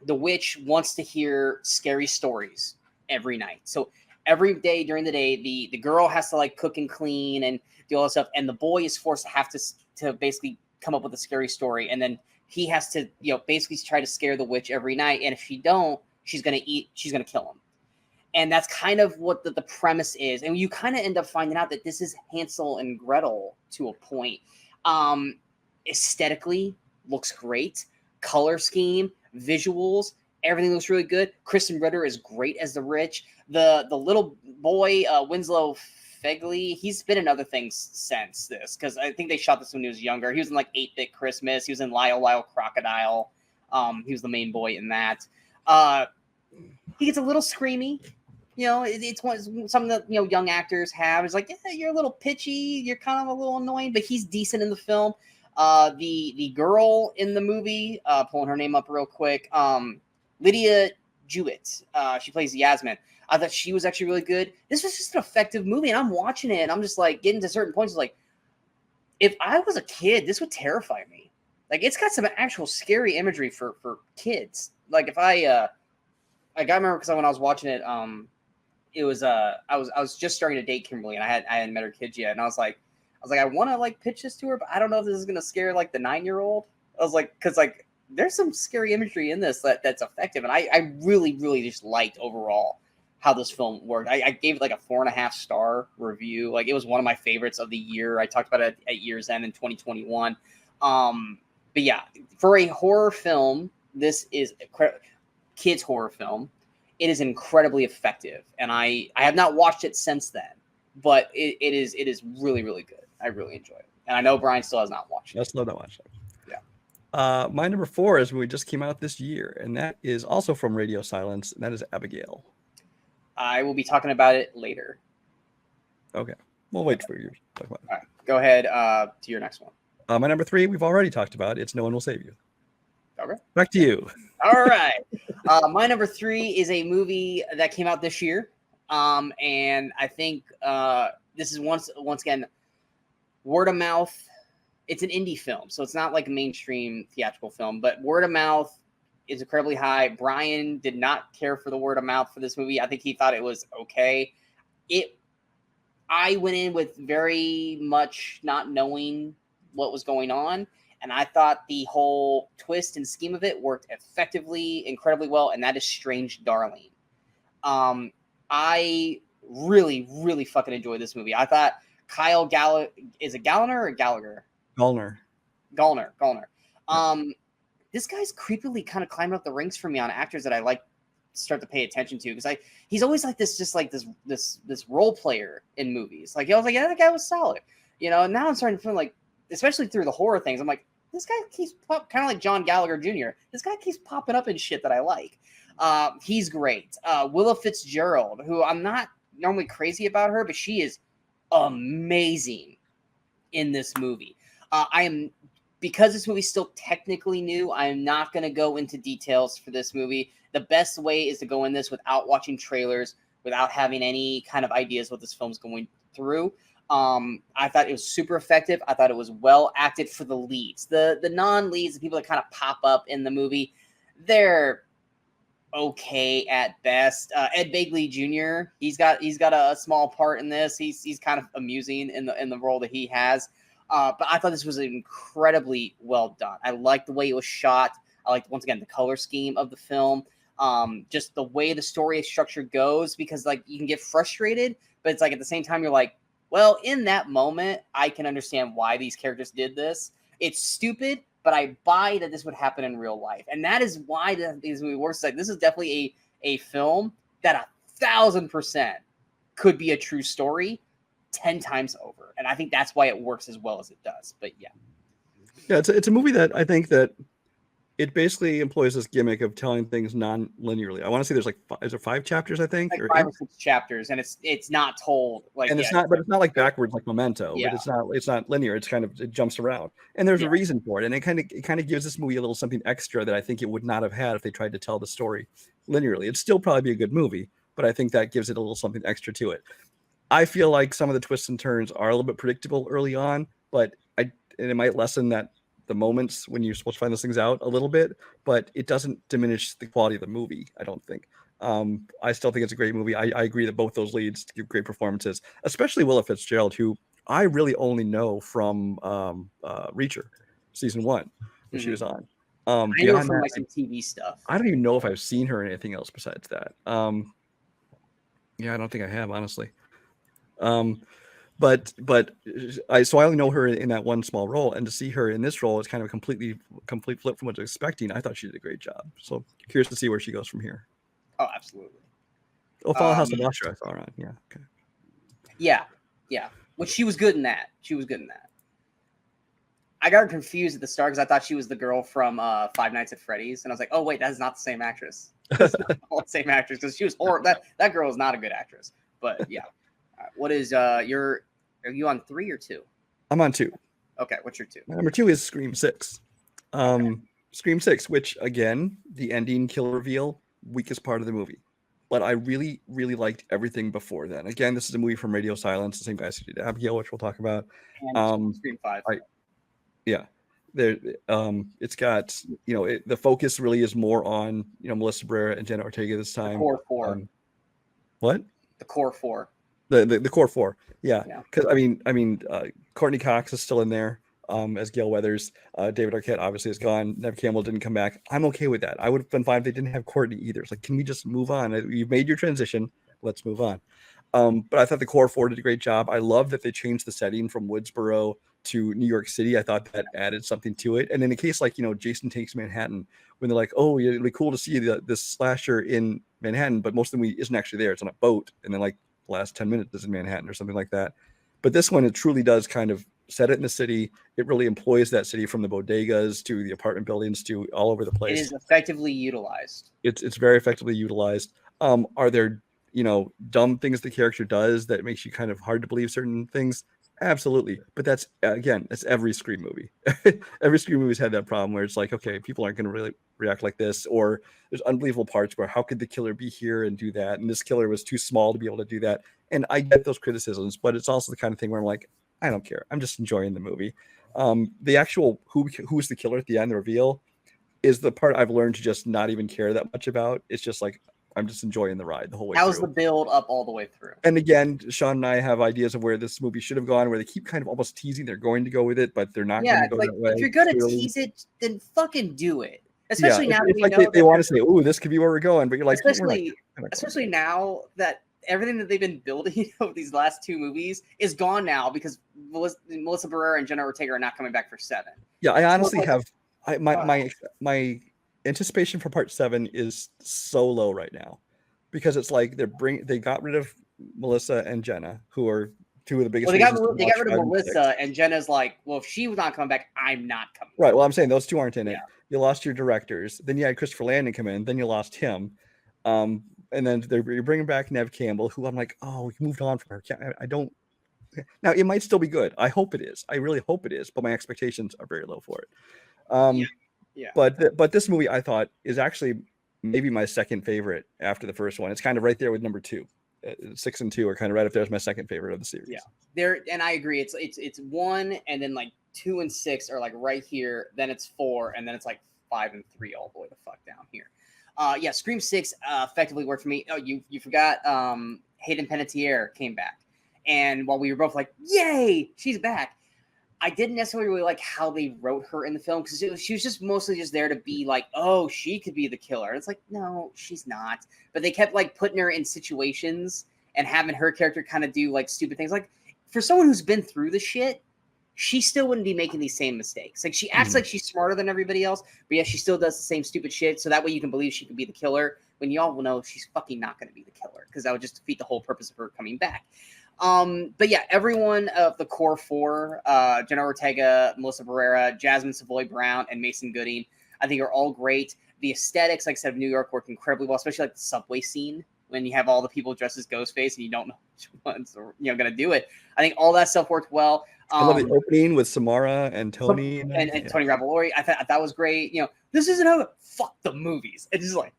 the witch wants to hear scary stories every night. So every day during the day, the girl has to like cook and clean and do all this stuff, and the boy is forced to have to basically come up with a scary story, and then he has to basically try to scare the witch every night. And if she don't, she's gonna kill him. And that's kind of what the premise is. And you kind of end up finding out that this is Hansel and Gretel to a point. Aesthetically, looks great. Color scheme, visuals, everything looks really good. Kristen Ritter is great as the witch. The little boy, Winslow Fegley, he's been in other things since this, because I think they shot this when he was younger. He was in like 8-Bit Christmas. He was in Lyle Crocodile. He was the main boy in that. He gets a little screamy. It's something that young actors have. It's like, yeah, you're a little pitchy. You're kind of a little annoying, but he's decent in the film. The girl in the movie, pulling her name up real quick, Lydia Jewett. She plays Yasmin. I thought she was actually really good. This was just an effective movie, and I'm watching it, and I'm just like getting to certain points. Like, if I was a kid, this would terrify me. Like, it's got some actual scary imagery for kids. Like, if I remember because when I was watching it, it was I was just starting to date Kimberly, and I hadn't met her kids yet, and I was like, I want to like pitch this to her, but I don't know if this is gonna scare like the 9-year-old. I was like, because like there's some scary imagery in this that's effective, and I really, really just liked overall how this film worked. I gave it like a 4.5-star review. Like, it was one of my favorites of the year. I talked about it at year's end in 2021. But yeah, for a horror film, this is a kids horror film. It is incredibly effective, and I have not watched it since then, but it is really, really good. I really enjoy it, and I know Brian still has not watched it. I still not watched it. Yeah. My number 4 is movie just came out this year, and that is also from Radio Silence, and that is Abigail. I will be talking about it later. Okay, we'll wait for you to talk about it. All right, go ahead to your next one. My number 3, we've already talked about. It's No One Will Save You. Okay. Back to you. All right. My number 3 is a movie that came out this year, and I think this is once again word of mouth. It's an indie film, so it's not like a mainstream theatrical film, but word of mouth is incredibly high. Brian did not care for the word of mouth for this movie. I think he thought it was okay. I went in with very much not knowing what was going on, and I thought the whole twist and scheme of it worked effectively, incredibly well, and that is Strange Darling. I really, really fucking enjoyed this movie. I thought Kyle Gallagher, is it Gallner or Gallagher? Gallner. This guy's creepily kind of climbing up the ranks for me on actors that I like start to pay attention to, because he's always like this role player in movies. Like I was like, yeah, that guy was solid, And now I'm starting to feel like, especially through the horror things, I'm like, this guy keeps kind of like John Gallagher Jr. This guy keeps popping up in shit that I like. He's great. Willa Fitzgerald, who I'm not normally crazy about her, but she is amazing in this movie. Because this movie's still technically new, I am not going to go into details for this movie. The best way is to go in this without watching trailers, without having any kind of ideas what this film's going through. I thought it was super effective. I thought it was well acted for the leads. The non-leads, the people that kind of pop up in the movie, they're okay at best. Ed Begley Jr., he's got a small part in this. He's kind of amusing in the role that he has. But I thought this was incredibly well done. I liked the way it was shot. I liked, once again, the color scheme of the film. Just the way the story structure goes, because like you can get frustrated, but it's like at the same time you're like, well, in that moment, I can understand why these characters did this. It's stupid, but I buy that this would happen in real life. And that is why this movie works. Like, this is definitely a film that 1,000% could be a true story 10 times over. And I think that's why it works as well as it does. But yeah. Yeah, it's a movie that I think that it basically employs this gimmick of telling things non-linearly. I want to say there's like is there 5 chapters, I think, like or 5 or 6 chapters, and it's not told like, and it's not like backwards like Memento, but it's not linear. It's kind of, it jumps around, and there's a reason for it, and it kind of gives this movie a little something extra that I think it would not have had if they tried to tell the story linearly. It'd still probably be a good movie, but I think that gives it a little something extra to it. I feel like some of the twists and turns are a little bit predictable early on, but it might lessen that the moments when you're supposed to find those things out a little bit, but it doesn't diminish the quality of the movie, I don't think. I still think it's a great movie. I agree that both those leads give great performances, especially Willa Fitzgerald, who I really only know from Reacher season 1, where she was on. I know from like some TV stuff. I don't even know if I've seen her in anything else besides that. Yeah, I don't think I have, honestly. But I only know her in that one small role, and to see her in this role is kind of a complete flip from what I was expecting. I thought she did a great job. So curious to see where she goes from here. Oh, absolutely. Oh, Follow House of Usher, I saw her on. Yeah. Okay. Yeah. Well, she was good in that. I got her confused at the start because I thought she was the girl from Five Nights at Freddy's, and I was like, oh wait, that is not the same actress. That's not the same actress, because she was horrible. That girl is not a good actress. But yeah. What is are you on 3 or 2? I'm on 2. Okay, what's your 2? My number 2 is Scream 6. Scream 6, which again, the ending kill reveal, weakest part of the movie. But I really, really liked everything before then. Again, this is a movie from Radio Silence, the same guys who did Abigail, which we'll talk about. And Scream 5. It's got, the focus really is more on, Melissa Barrera and Jenna Ortega this time. The core 4. What? The core 4. The core 4, yeah. Because Courtney Cox is still in there as Gail Weathers. David Arquette obviously is gone. Neve Campbell didn't come back. I'm okay with that. I would have been fine if they didn't have Courtney either. It's like, can we just move on? You've made your transition. Let's move on. But I thought the core 4 did a great job. I love that they changed the setting from Woodsboro to New York City. I thought that added something to it. And in a case like, Jason Takes Manhattan, when they're like, oh, it'd be cool to see this slasher in Manhattan, but most of the movie isn't actually there. It's on a boat, and then like the last 10 minutes is in Manhattan or something like that. But this one, it truly does kind of set it in the city. It really employs that city, from the bodegas to the apartment buildings to all over the place. It is effectively utilized. It's very effectively utilized. Are there, dumb things the character does that makes you kind of hard to believe certain things? Absolutely. But that's every Scream movie. Every Scream movie's had that problem where it's like, okay, people aren't going to really react like this, or there's unbelievable parts where how could the killer be here and do that? And this killer was too small to be able to do that. And I get those criticisms, but it's also the kind of thing where I'm like, I don't care. I'm just enjoying the movie. The actual who's the killer at the end, the reveal, is the part I've learned to just not even care that much about. It's just like, I'm just enjoying the ride the whole way through. How's the build up all the way through? And again, Sean and I have ideas of where this movie should have gone, where they keep kind of almost teasing they're going to go with it, but they're not going to go that way. If you're going to tease it, then fucking do it. Especially now that we know they want to say, "Oh, this could be where we're going," but you're like, especially now that everything that they've been building over these last 2 movies is gone now because Melissa Barrera and Jenna Ortega are not coming back for 7. Yeah, I honestly have my anticipation for part 7 is so low right now, because it's like they got rid of Melissa and Jenna, who are two of the biggest. Well, they got rid of Melissa, and Jenna's like, well, if she was not coming back, I'm not coming. Right. Well, I'm saying those two aren't in it. You lost your directors. Then you had Christopher Landon come in. Then you lost him. And then you're bringing back Neve Campbell, who I'm like, oh, we moved on from her. I don't. Now it might still be good. I hope it is. I really hope it is. But my expectations are very low for it. Yeah. But this movie I thought is actually maybe my second favorite after the first one. It's kind of right there with number 2. 6 and 2 are kind of right up there as my second favorite of the series. Yeah, and I agree. It's 1, and then like 2 and 6 are like right here. Then it's 4, and then it's like 5 and 3 all the way the fuck down here. Scream 6 effectively worked for me. Oh, you forgot Hayden Panettiere came back, and while we were both like, yay, she's back, I didn't necessarily really like how they wrote her in the film, because she was just mostly just there to be like, oh, she could be the killer. It's like, no, she's not. But they kept like putting her in situations and having her character kind of do like stupid things. Like, for someone who's been through the shit, she still wouldn't be making these same mistakes. Like, she acts like she's smarter than everybody else, but yeah, she still does the same stupid shit. So that way you can believe she could be the killer, when you all will know she's fucking not going to be the killer, because that would just defeat the whole purpose of her coming back. But yeah, everyone of the core 4, Jenna Ortega, Melissa Barrera, Jasmine Savoy Brown, and Mason Gooding, I think are all great. The aesthetics, like I said, of New York work incredibly well, especially like the subway scene, when you have all the people dressed as Ghostface and you don't know which ones are going to do it. I think all that stuff worked well. I love the opening with Samara and Tony and Tony Ravolori. I thought that was great. This isn't how fuck the movies. It's just like,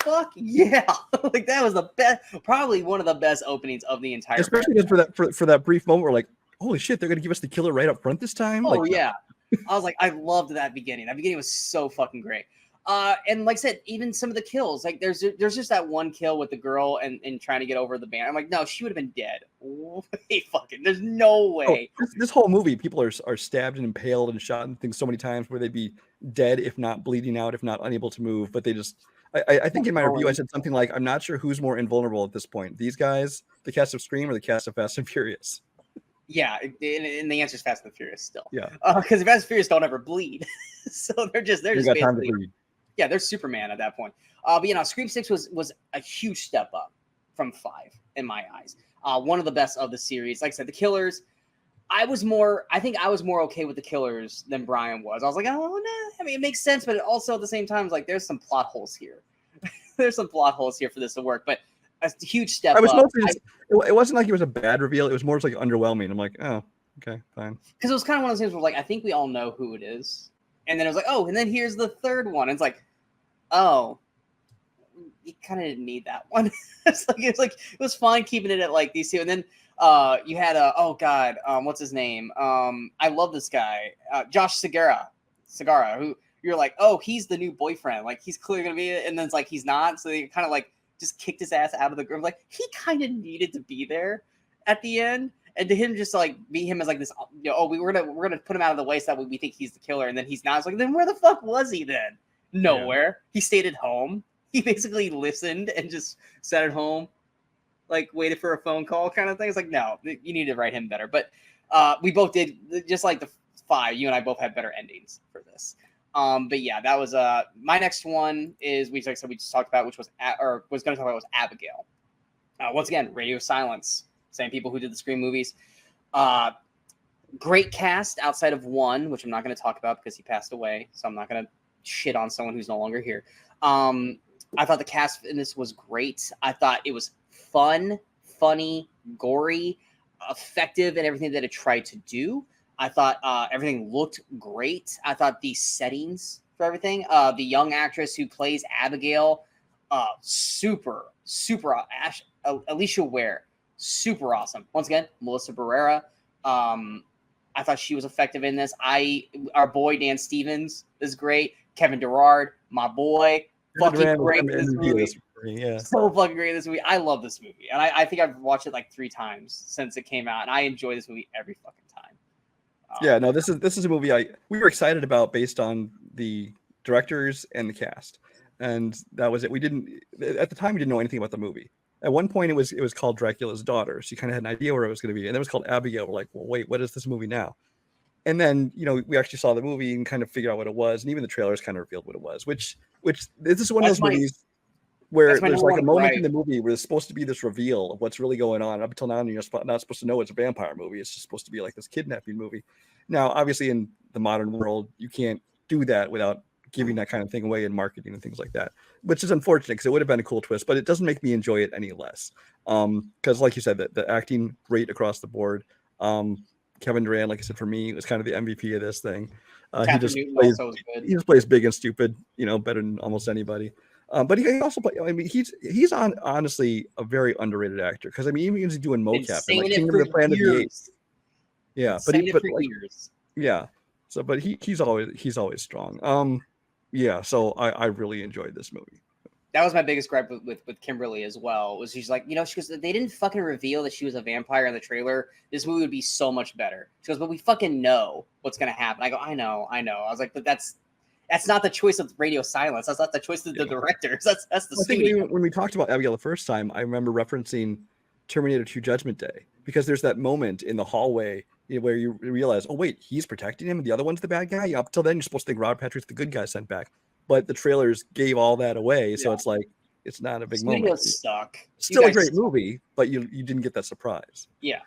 fuck yeah. Like, that was the best, probably one of the best openings of the entire, especially for that brief moment where like, holy shit, they're gonna give us the killer right up front this time. I was like, I loved that beginning. That beginning was so fucking great. And like I said, even some of the kills, like there's just that one kill with the girl and trying to get over the band. I'm like, no, she would have been dead. There's no way. This whole movie, people are stabbed and impaled and shot and things so many times where they'd be dead, if not bleeding out, if not unable to move, but they just, I think in my review I said something like, I'm not sure who's more invulnerable at this point, these guys, the cast of Scream, or the cast of Fast and Furious. Yeah, and the answer is Fast and the Furious still. Yeah, because Fast and Furious don't ever bleed, so they're just basically, yeah, they're Superman at that point. But Scream 6 was a huge step up from 5 in my eyes. One of the best of the series. Like I said, the killers, I think I was more okay with the killers than Brian was. I was like, oh no, I mean, it makes sense, but also at the same time, like, there's some plot holes here. There's some plot holes here for this to work, but a huge step up. It wasn't like it was a bad reveal. It was more like underwhelming. I'm like, oh, okay, fine. Because it was kind of one of those things where, like, I think we all know who it is. And then it was like, oh, and then here's the third one. And it's like, oh, you kind of didn't need that one. It was fine keeping it at like these two. And then you had what's his name? I love this guy, Josh Segarra, who you're like, oh, he's the new boyfriend. Like, he's clearly gonna be it. And then it's like he's not. So they kind of like just kicked his ass out of the group. Like, he kind of needed to be there at the end. And to him, just like be him as like this, we're gonna put him out of the way so that we think he's the killer, and then he's not. It's like, then where the fuck was he then? Nowhere. Yeah. He stayed at home. He basically listened and just sat at home, like waited for a phone call kind of thing. It's like, no, you need to write him better. But we both did, just like the 5. You and I both had better endings for this. But yeah, that was my next one is we just talked about, which was going to talk about was Abigail. Once again, Radio Silence. Same people who did the Scream movies. Great cast outside of one, which I'm not going to talk about because he passed away. So I'm not going to shit on someone who's no longer here. I thought the cast in this was great. I thought it was fun, funny, gory, effective in everything that it tried to do. I thought everything looked great. I thought the settings for everything, the young actress who plays Abigail, super Alicia Ware, super awesome. Once again, Melissa Barrera. I thought she was effective in this. Our boy Dan Stevens is great. Kevin Durard, my boy, fucking great in this movie. Yeah. So fucking great in this movie. I love this movie, and I think I've watched it like 3 times since it came out, and I enjoy this movie every fucking time. Yeah, no, this is a movie we were excited about based on the directors and the cast, and that was it. At the time we didn't know anything about the movie. At one point it was called Dracula's Daughter, so you kind of had an idea where it was going to be, and then it was called Abigail. We're like, well, wait, what is this movie now? And then we actually saw the movie and kind of figured out what it was, and even the trailers kind of revealed what it was, which Which this is one of those movies where there's like a moment in the movie where there's supposed to be this reveal of what's really going on. Up until now, you're not supposed to know it's a vampire movie. It's just supposed to be like this kidnapping movie. Now, obviously, in the modern world, you can't do that without giving that kind of thing away in marketing and things like that, which is unfortunate because it would have been a cool twist, but it doesn't make me enjoy it any less. Because like you said, the acting great across the board. Kevin Durant, like I said, for me, was kind of the MVP of this thing. He just plays big and stupid, better than almost anybody. But he also play. I mean, he's honestly a very underrated actor because I mean, even he's doing mocap and like Kingdom of the Planet of the Apes. Yeah, but years. Yeah. So, but he's always strong. Yeah. So I really enjoyed this movie. That was my biggest gripe with Kimberly as well. Was she's like, she goes, they didn't fucking reveal that she was a vampire in the trailer. This movie would be so much better. She goes, but we fucking know what's gonna happen. I go, I know. I was like, but that's not the choice of radio silence. That's not the choice of the directors. That's the studio. When we talked about Abigail the first time, I remember referencing Terminator 2 Judgment Day because there's that moment in the hallway where you realize, oh wait, he's protecting him and the other one's the bad guy. Up till then, you're supposed to think Robert Patrick's the good guy sent back. But the trailers gave all that away, so it's like it's not a big moment. Stuck. Still a great movie, but you didn't get that surprise. Yeah.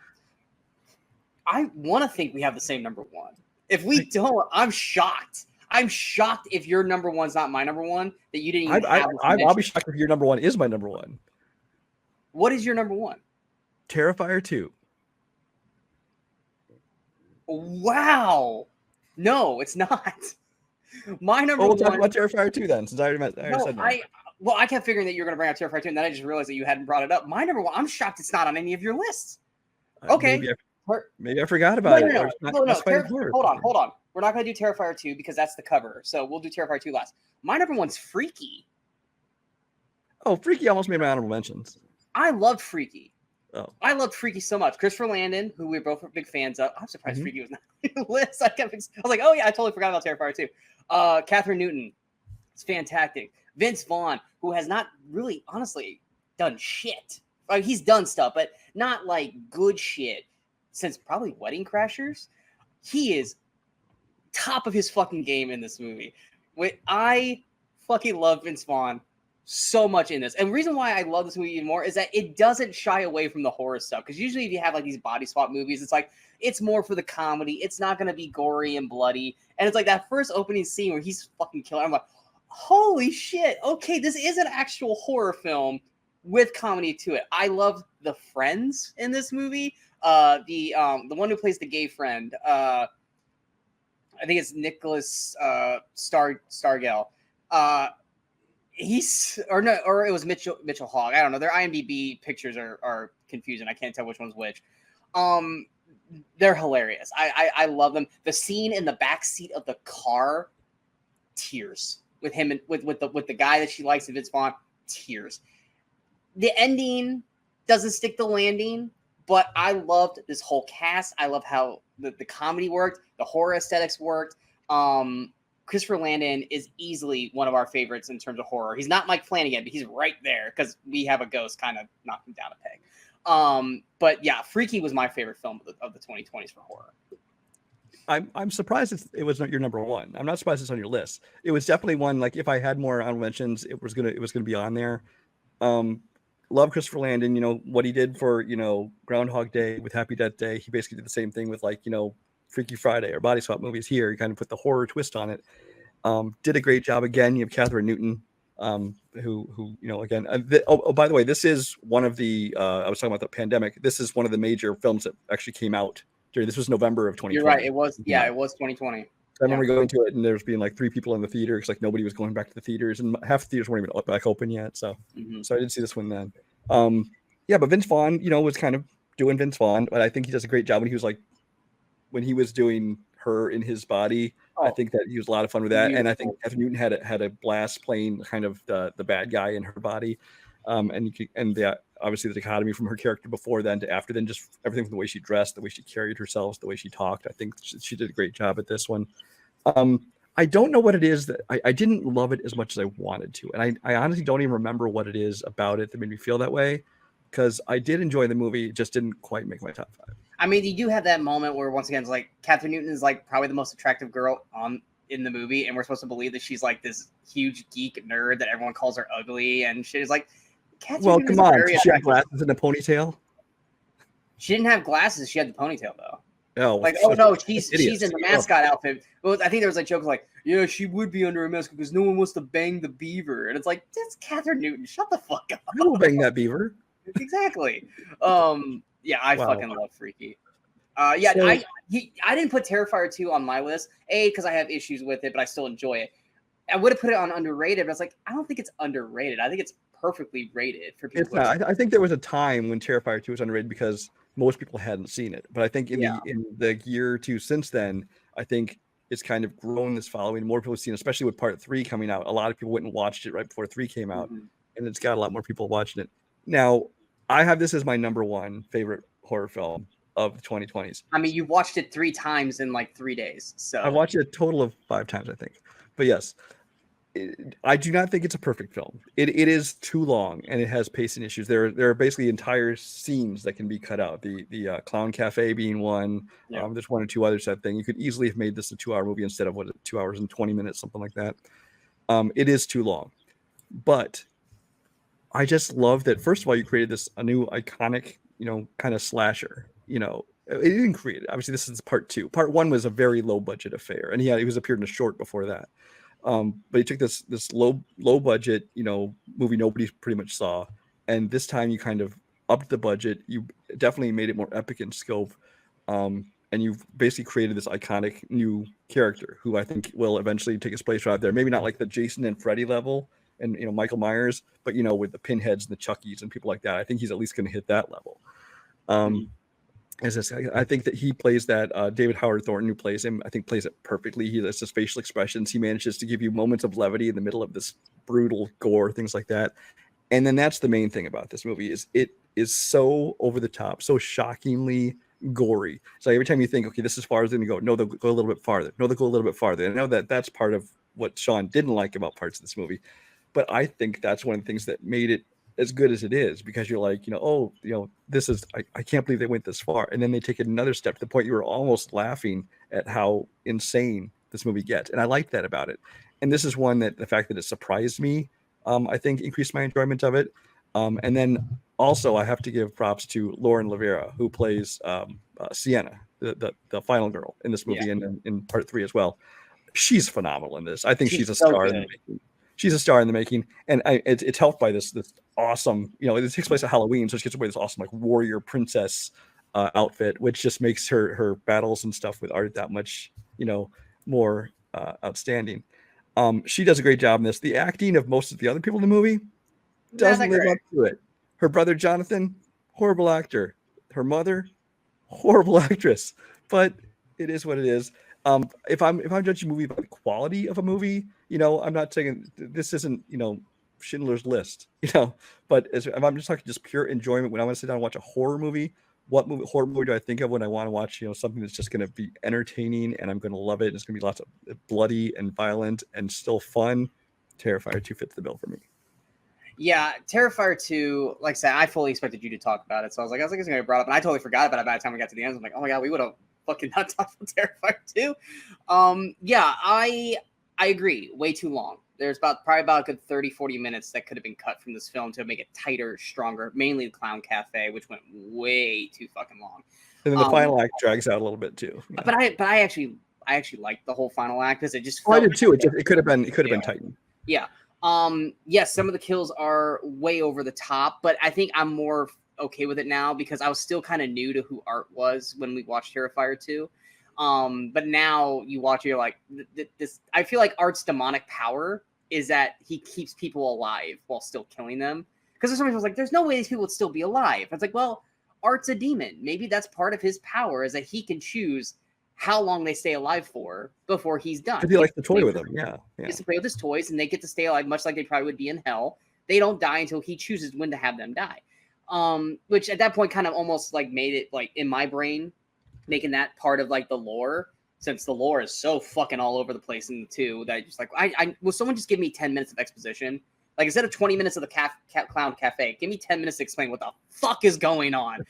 I want to think we have the same number one. If we don't, I'm shocked. I'm shocked if your number one's not my number one, that you didn't even have. I'll be shocked if your number one is my number one. What is your number one? Terrifier 2. Wow. No, it's not. My number one. We'll talk about Terrifier 2 then, since I already said that. I kept figuring that you were going to bring up Terrifier 2, and then I just realized that you hadn't brought it up. My number one, I'm shocked it's not on any of your lists. Okay. Maybe I forgot about it. No. Hold on. We're not going to do Terrifier 2 because that's the cover. So we'll do Terrifier 2 last. My number one's Freaky. Oh, Freaky almost made my honorable mentions. I loved Freaky. Oh. I loved Freaky so much. Christopher Landon, who we're both big fans of. I'm surprised Freaky was not on the list. I was like, oh yeah, I totally forgot about Terrifier 2. Catherine Newton. It's fantastic. Vince Vaughn, who has not really, honestly, done shit. Like, he's done stuff, but not like good shit since probably Wedding Crashers. He is top of his fucking game in this movie. I fucking love Vince Vaughn so much in this. And the reason why I love this movie even more is that it doesn't shy away from the horror stuff. Because usually if you have like these body swap movies, it's like, it's more for the comedy. It's not going to be gory and bloody. And it's like that first opening scene where he's fucking killing. I'm like, holy shit. Okay, this is an actual horror film with comedy to it. I love the friends in this movie. The one who plays the gay friend. I think it's Nicholas Stargell. Or it was Mitchell Hogg. I don't know. Their IMDb pictures are confusing. I can't tell which one's which. They're hilarious. I love them. The scene in the back seat of the car, tears with him and with the guy that she likes, Vince Vaughn, tears. The ending doesn't stick the landing, but I loved this whole cast. I love how the comedy worked, the horror aesthetics worked. Christopher Landon is easily one of our favorites in terms of horror. He's not Mike Flanagan, but he's right there because we have a ghost kind of knock him down a peg. But yeah, Freaky was my favorite film of the 2020s for horror. I'm surprised it was not your number one. I'm not surprised it's on your list. It was definitely one, like if I had more honorable mentions, it was gonna be on there. Love Christopher Landon, what he did for, Groundhog Day with Happy Death Day. He basically did the same thing with Freaky Friday or body swap movies here. He kind of put the horror twist on it. Did a great job. Again, you have Catherine Newton, who again, by the way, this is one of the, I was talking about the pandemic. This is one of the major films that actually came out during, this was November of 2020. You're right. It was 2020. I remember going to it and there's being like 3 people in the theater. It's like nobody was going back to the theaters and half the theaters weren't even back open yet. So I didn't see this one then. But Vince Vaughn, was kind of doing Vince Vaughn, but I think he does a great job when he was doing her in his body. I think that he was a lot of fun with that. Beautiful. And I think Catherine Newton had a blast playing kind of the bad guy in her body. Obviously the dichotomy from her character before then to after then, just everything from the way she dressed, the way she carried herself, the way she talked. I think she did a great job at this one. I don't know what it is that I didn't love it as much as I wanted to. And I honestly don't even remember what it is about it that made me feel that way, because I did enjoy the movie. It just didn't quite make my top 5. I mean, you do have that moment where, once again, it's like Catherine Newton is like probably the most attractive girl on in the movie, and we're supposed to believe that she's like this huge geek nerd that everyone calls her ugly, and shit is like. Well, come on. She had glasses and a ponytail. She didn't have glasses. She had the ponytail though. Oh, like, oh no, she's in the mascot outfit. Well, I think there was like jokes like, yeah, she would be under a mask because no one wants to bang the beaver, and it's like, that's Catherine Newton. Shut the fuck up. I will bang that beaver. Exactly. Yeah, I fucking love Freaky. Yeah, so, I didn't put Terrifier 2 on my list. Because I have issues with it, but I still enjoy it. I would have put it on underrated, but I was like, I don't think it's underrated. I think it's perfectly rated for people. It's not. I think there was a time when Terrifier 2 was underrated because most people hadn't seen it. But I think in the year or two since then, I think it's kind of grown this following. More people have seen it, especially with part 3 coming out. A lot of people went and watched it right before 3 came out, and it's got a lot more people watching it. Now, I have this as my number 1 favorite horror film of the 2020s. I mean, you watched it 3 times in like 3 days. So I watched it a total of 5 times, I think. But yes, I do not think it's a perfect film. It is too long and it has pacing issues. There are basically entire scenes that can be cut out. The clown cafe being one. Yeah. There's 1 or 2 others. I think you could easily have made this a 2-hour movie instead of 2 hours and 20 minutes, something like that. It is too long, but I just love that. First of all, you created a new iconic, kind of slasher. It didn't create it. Obviously, this is part 2. Part 1 was a very low budget affair, and he was appeared in a short before that. But he took this low budget, movie nobody pretty much saw, and this time you kind of upped the budget. You definitely made it more epic in scope, and you've basically created this iconic new character who I think will eventually take his place right there. Maybe not like the Jason and Freddy level, and Michael Myers, but with the Pinheads and the Chuckies and people like that. I think he's at least going to hit that level. I think that he plays that David Howard Thornton, who plays him, I think plays it perfectly. He has his facial expressions. He manages to give you moments of levity in the middle of this brutal gore, things like that. And then that's the main thing about this movie is it is so over the top, so shockingly gory. So every time you think, okay, this is far as they're going to go, no, they'll go a little bit farther. No, they'll go a little bit farther. And I know that that's part of what Sean didn't like about parts of this movie. But I think that's one of the things that made it as good as it is, because you're like, this is, I can't believe they went this far. And then they take it another step to the point you were almost laughing at how insane this movie gets. And I like that about it. And this is one that the fact that it surprised me, I think increased my enjoyment of it. And then also I have to give props to Lauren Rivera, who plays Sienna, the final girl in this movie, and in part 3 as well. She's phenomenal in this. I think she's a star in the making. She's a star in the making, and it's helped by this awesome, it takes place at Halloween, so she gets to wear this awesome like warrior princess outfit, which just makes her battles and stuff with art that much, more outstanding. She does a great job in this. The acting of most of the other people in the movie doesn't live up to it. Her brother Jonathan, horrible actor. Her mother, horrible actress. But it is what it is. If I'm judging a movie by the quality of a movie, I'm not saying this isn't, Schindler's List, but if I'm just talking just pure enjoyment, when I want to sit down and watch a horror movie, what horror movie do I think of when I want to watch, something that's just going to be entertaining and I'm going to love it. It's going to be lots of bloody and violent and still fun. Terrifier 2 fits the bill for me. Yeah, Terrifier 2, like I said, I fully expected you to talk about it. So I was like, it's going to be brought up, and I totally forgot about it by the time we got to the end. I'm like, oh my God, we would have fucking not talked about Terrifier 2. Yeah, I agree. Way too long. There's probably about a good 30-40 minutes that could have been cut from this film to make it tighter, stronger, mainly the Clown Cafe, which went way too fucking long. And then the final act drags out a little bit too. Yeah. But I actually liked the whole final act because it just I did too. It could have been tightened. Yeah. Yes, some of the kills are way over the top, but I think I'm more okay with it now because I was still kind of new to who Art was when we watched Terrifier 2. But now you watch it, you're like, this. I feel like Art's demonic power is that he keeps people alive while still killing them. Because there's somebody who's like, there's no way these people would still be alive. It's like, well, Art's a demon. Maybe that's part of his power is that he can choose how long they stay alive for before he's done. He likes to toy with them, yeah. He gets to play with his toys, and they get to stay alive, much like they probably would be in hell. They don't die until he chooses when to have them die. Which at that point kind of almost like made it like in my brain, making that part of like the lore, since the lore is so fucking all over the place in the 2 that I just like, I will someone just give me 10 minutes of exposition? Like instead of 20 minutes of the Clown Cafe, give me 10 minutes to explain what the fuck is going on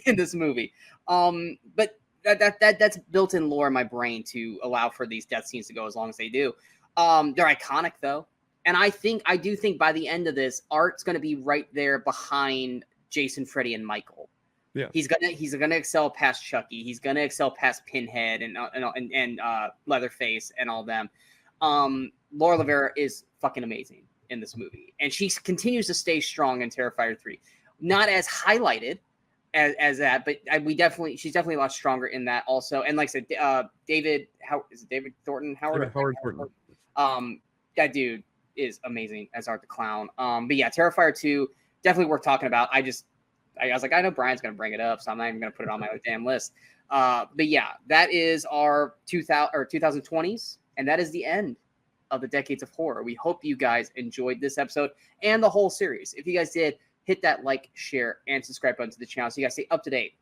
in this movie. But that's built-in lore in my brain to allow for these death scenes to go as long as they do. They're iconic though, and I do think by the end of this, Art's going to be right there behind Jason, Freddy, and Michael. Yeah, he's gonna excel past Chucky. He's gonna excel past Pinhead and Leatherface and all them. Laura Rivera is fucking amazing in this movie, and she continues to stay strong in Terrifier 3. Not as highlighted as that, but she's definitely a lot stronger in that also. And like I said, David Thornton Howard? Howard Thornton. That dude is amazing as Art the Clown. But yeah, Terrifier 2 definitely worth talking about. I was like, I know Brian's gonna bring it up, so I'm not even gonna put it on my damn list. But yeah, that is our 2020s, and that is the end of the Decades of Horror. We hope you guys enjoyed this episode and the whole series. If you guys did, hit that like, share, and subscribe button to the channel so you guys stay up to date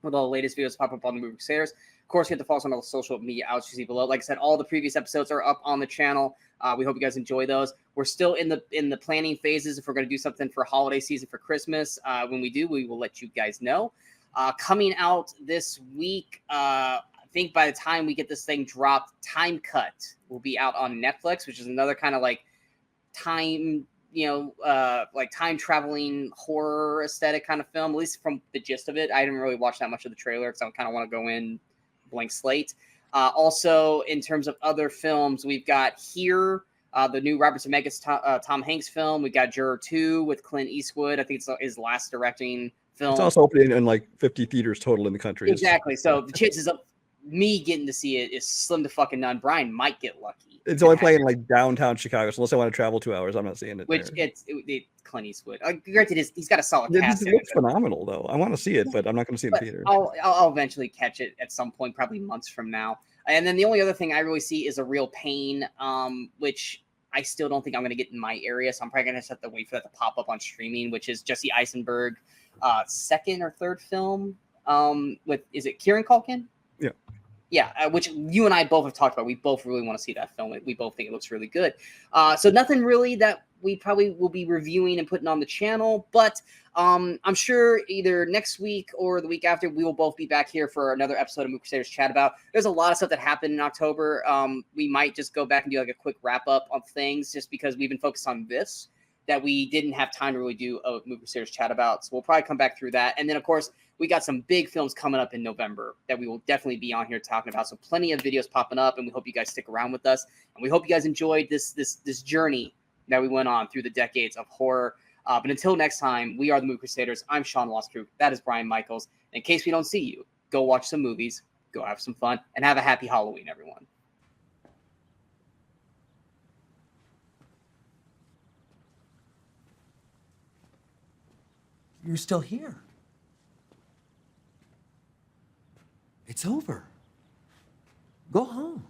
with all the latest videos pop up on the Movie Crusaders. Of course, you have to follow us on all the social media outlets you see below. Like I said, all the previous episodes are up on the channel. We hope you guys enjoy those. We're still in the planning phases if we're going to do something for holiday season for Christmas. When we do, we will let you guys know. Coming out this week, I think by the time we get this thing dropped, Time Cut will be out on Netflix, which is another kind of like time, like time traveling horror aesthetic kind of film, at least from the gist of it. I didn't really watch that much of the trailer because I kind of want to go in blank slate. Also, in terms of other films, we've got Here, the new Robert Zemeckis Tom Hanks film. We've got Juror 2 with Clint Eastwood. I think it's his last directing film. It's also opening in like 50 theaters total in the country. Exactly. So the chances of me getting to see it is slim to fucking none. Brian might get lucky. It's only playing like downtown Chicago, so unless I want to travel 2 hours, I'm not seeing it. Which there. it's Clint Eastwood. Granted, he's got a solid cast. It looks phenomenal, though. I want to see it, but I'm not going to see it in the theater. I'll eventually catch it at some point, probably months from now. And then the only other thing I really see is A Real Pain, which I still don't think I'm going to get in my area, so I'm probably going to just have to wait for that to pop up on streaming, which is Jesse Eisenberg, second or third film with, is it Kieran Culkin? Yeah. Yeah, which you and I both have talked about. We both really want to see that film. We both think it looks really good. So nothing really that we probably will be reviewing and putting on the channel, but I'm sure either next week or the week after, we will both be back here for another episode of Movie Crusaders Chat About. There's a lot of stuff that happened in October. We might just go back and do like a quick wrap up on things just because we've been focused on this, that we didn't have time to really do a Movie Crusaders Chat About. So we'll probably come back through that. And then, of course, we got some big films coming up in November that we will definitely be on here talking about. So plenty of videos popping up, and we hope you guys stick around with us. And we hope you guys enjoyed this journey that we went on through the decades of horror. But until next time, we are the Movie Crusaders. I'm Sean Waskrug. That is Brian Michaels. And in case we don't see you, go watch some movies, go have some fun, and have a happy Halloween, everyone. You're still here. It's over. Go home.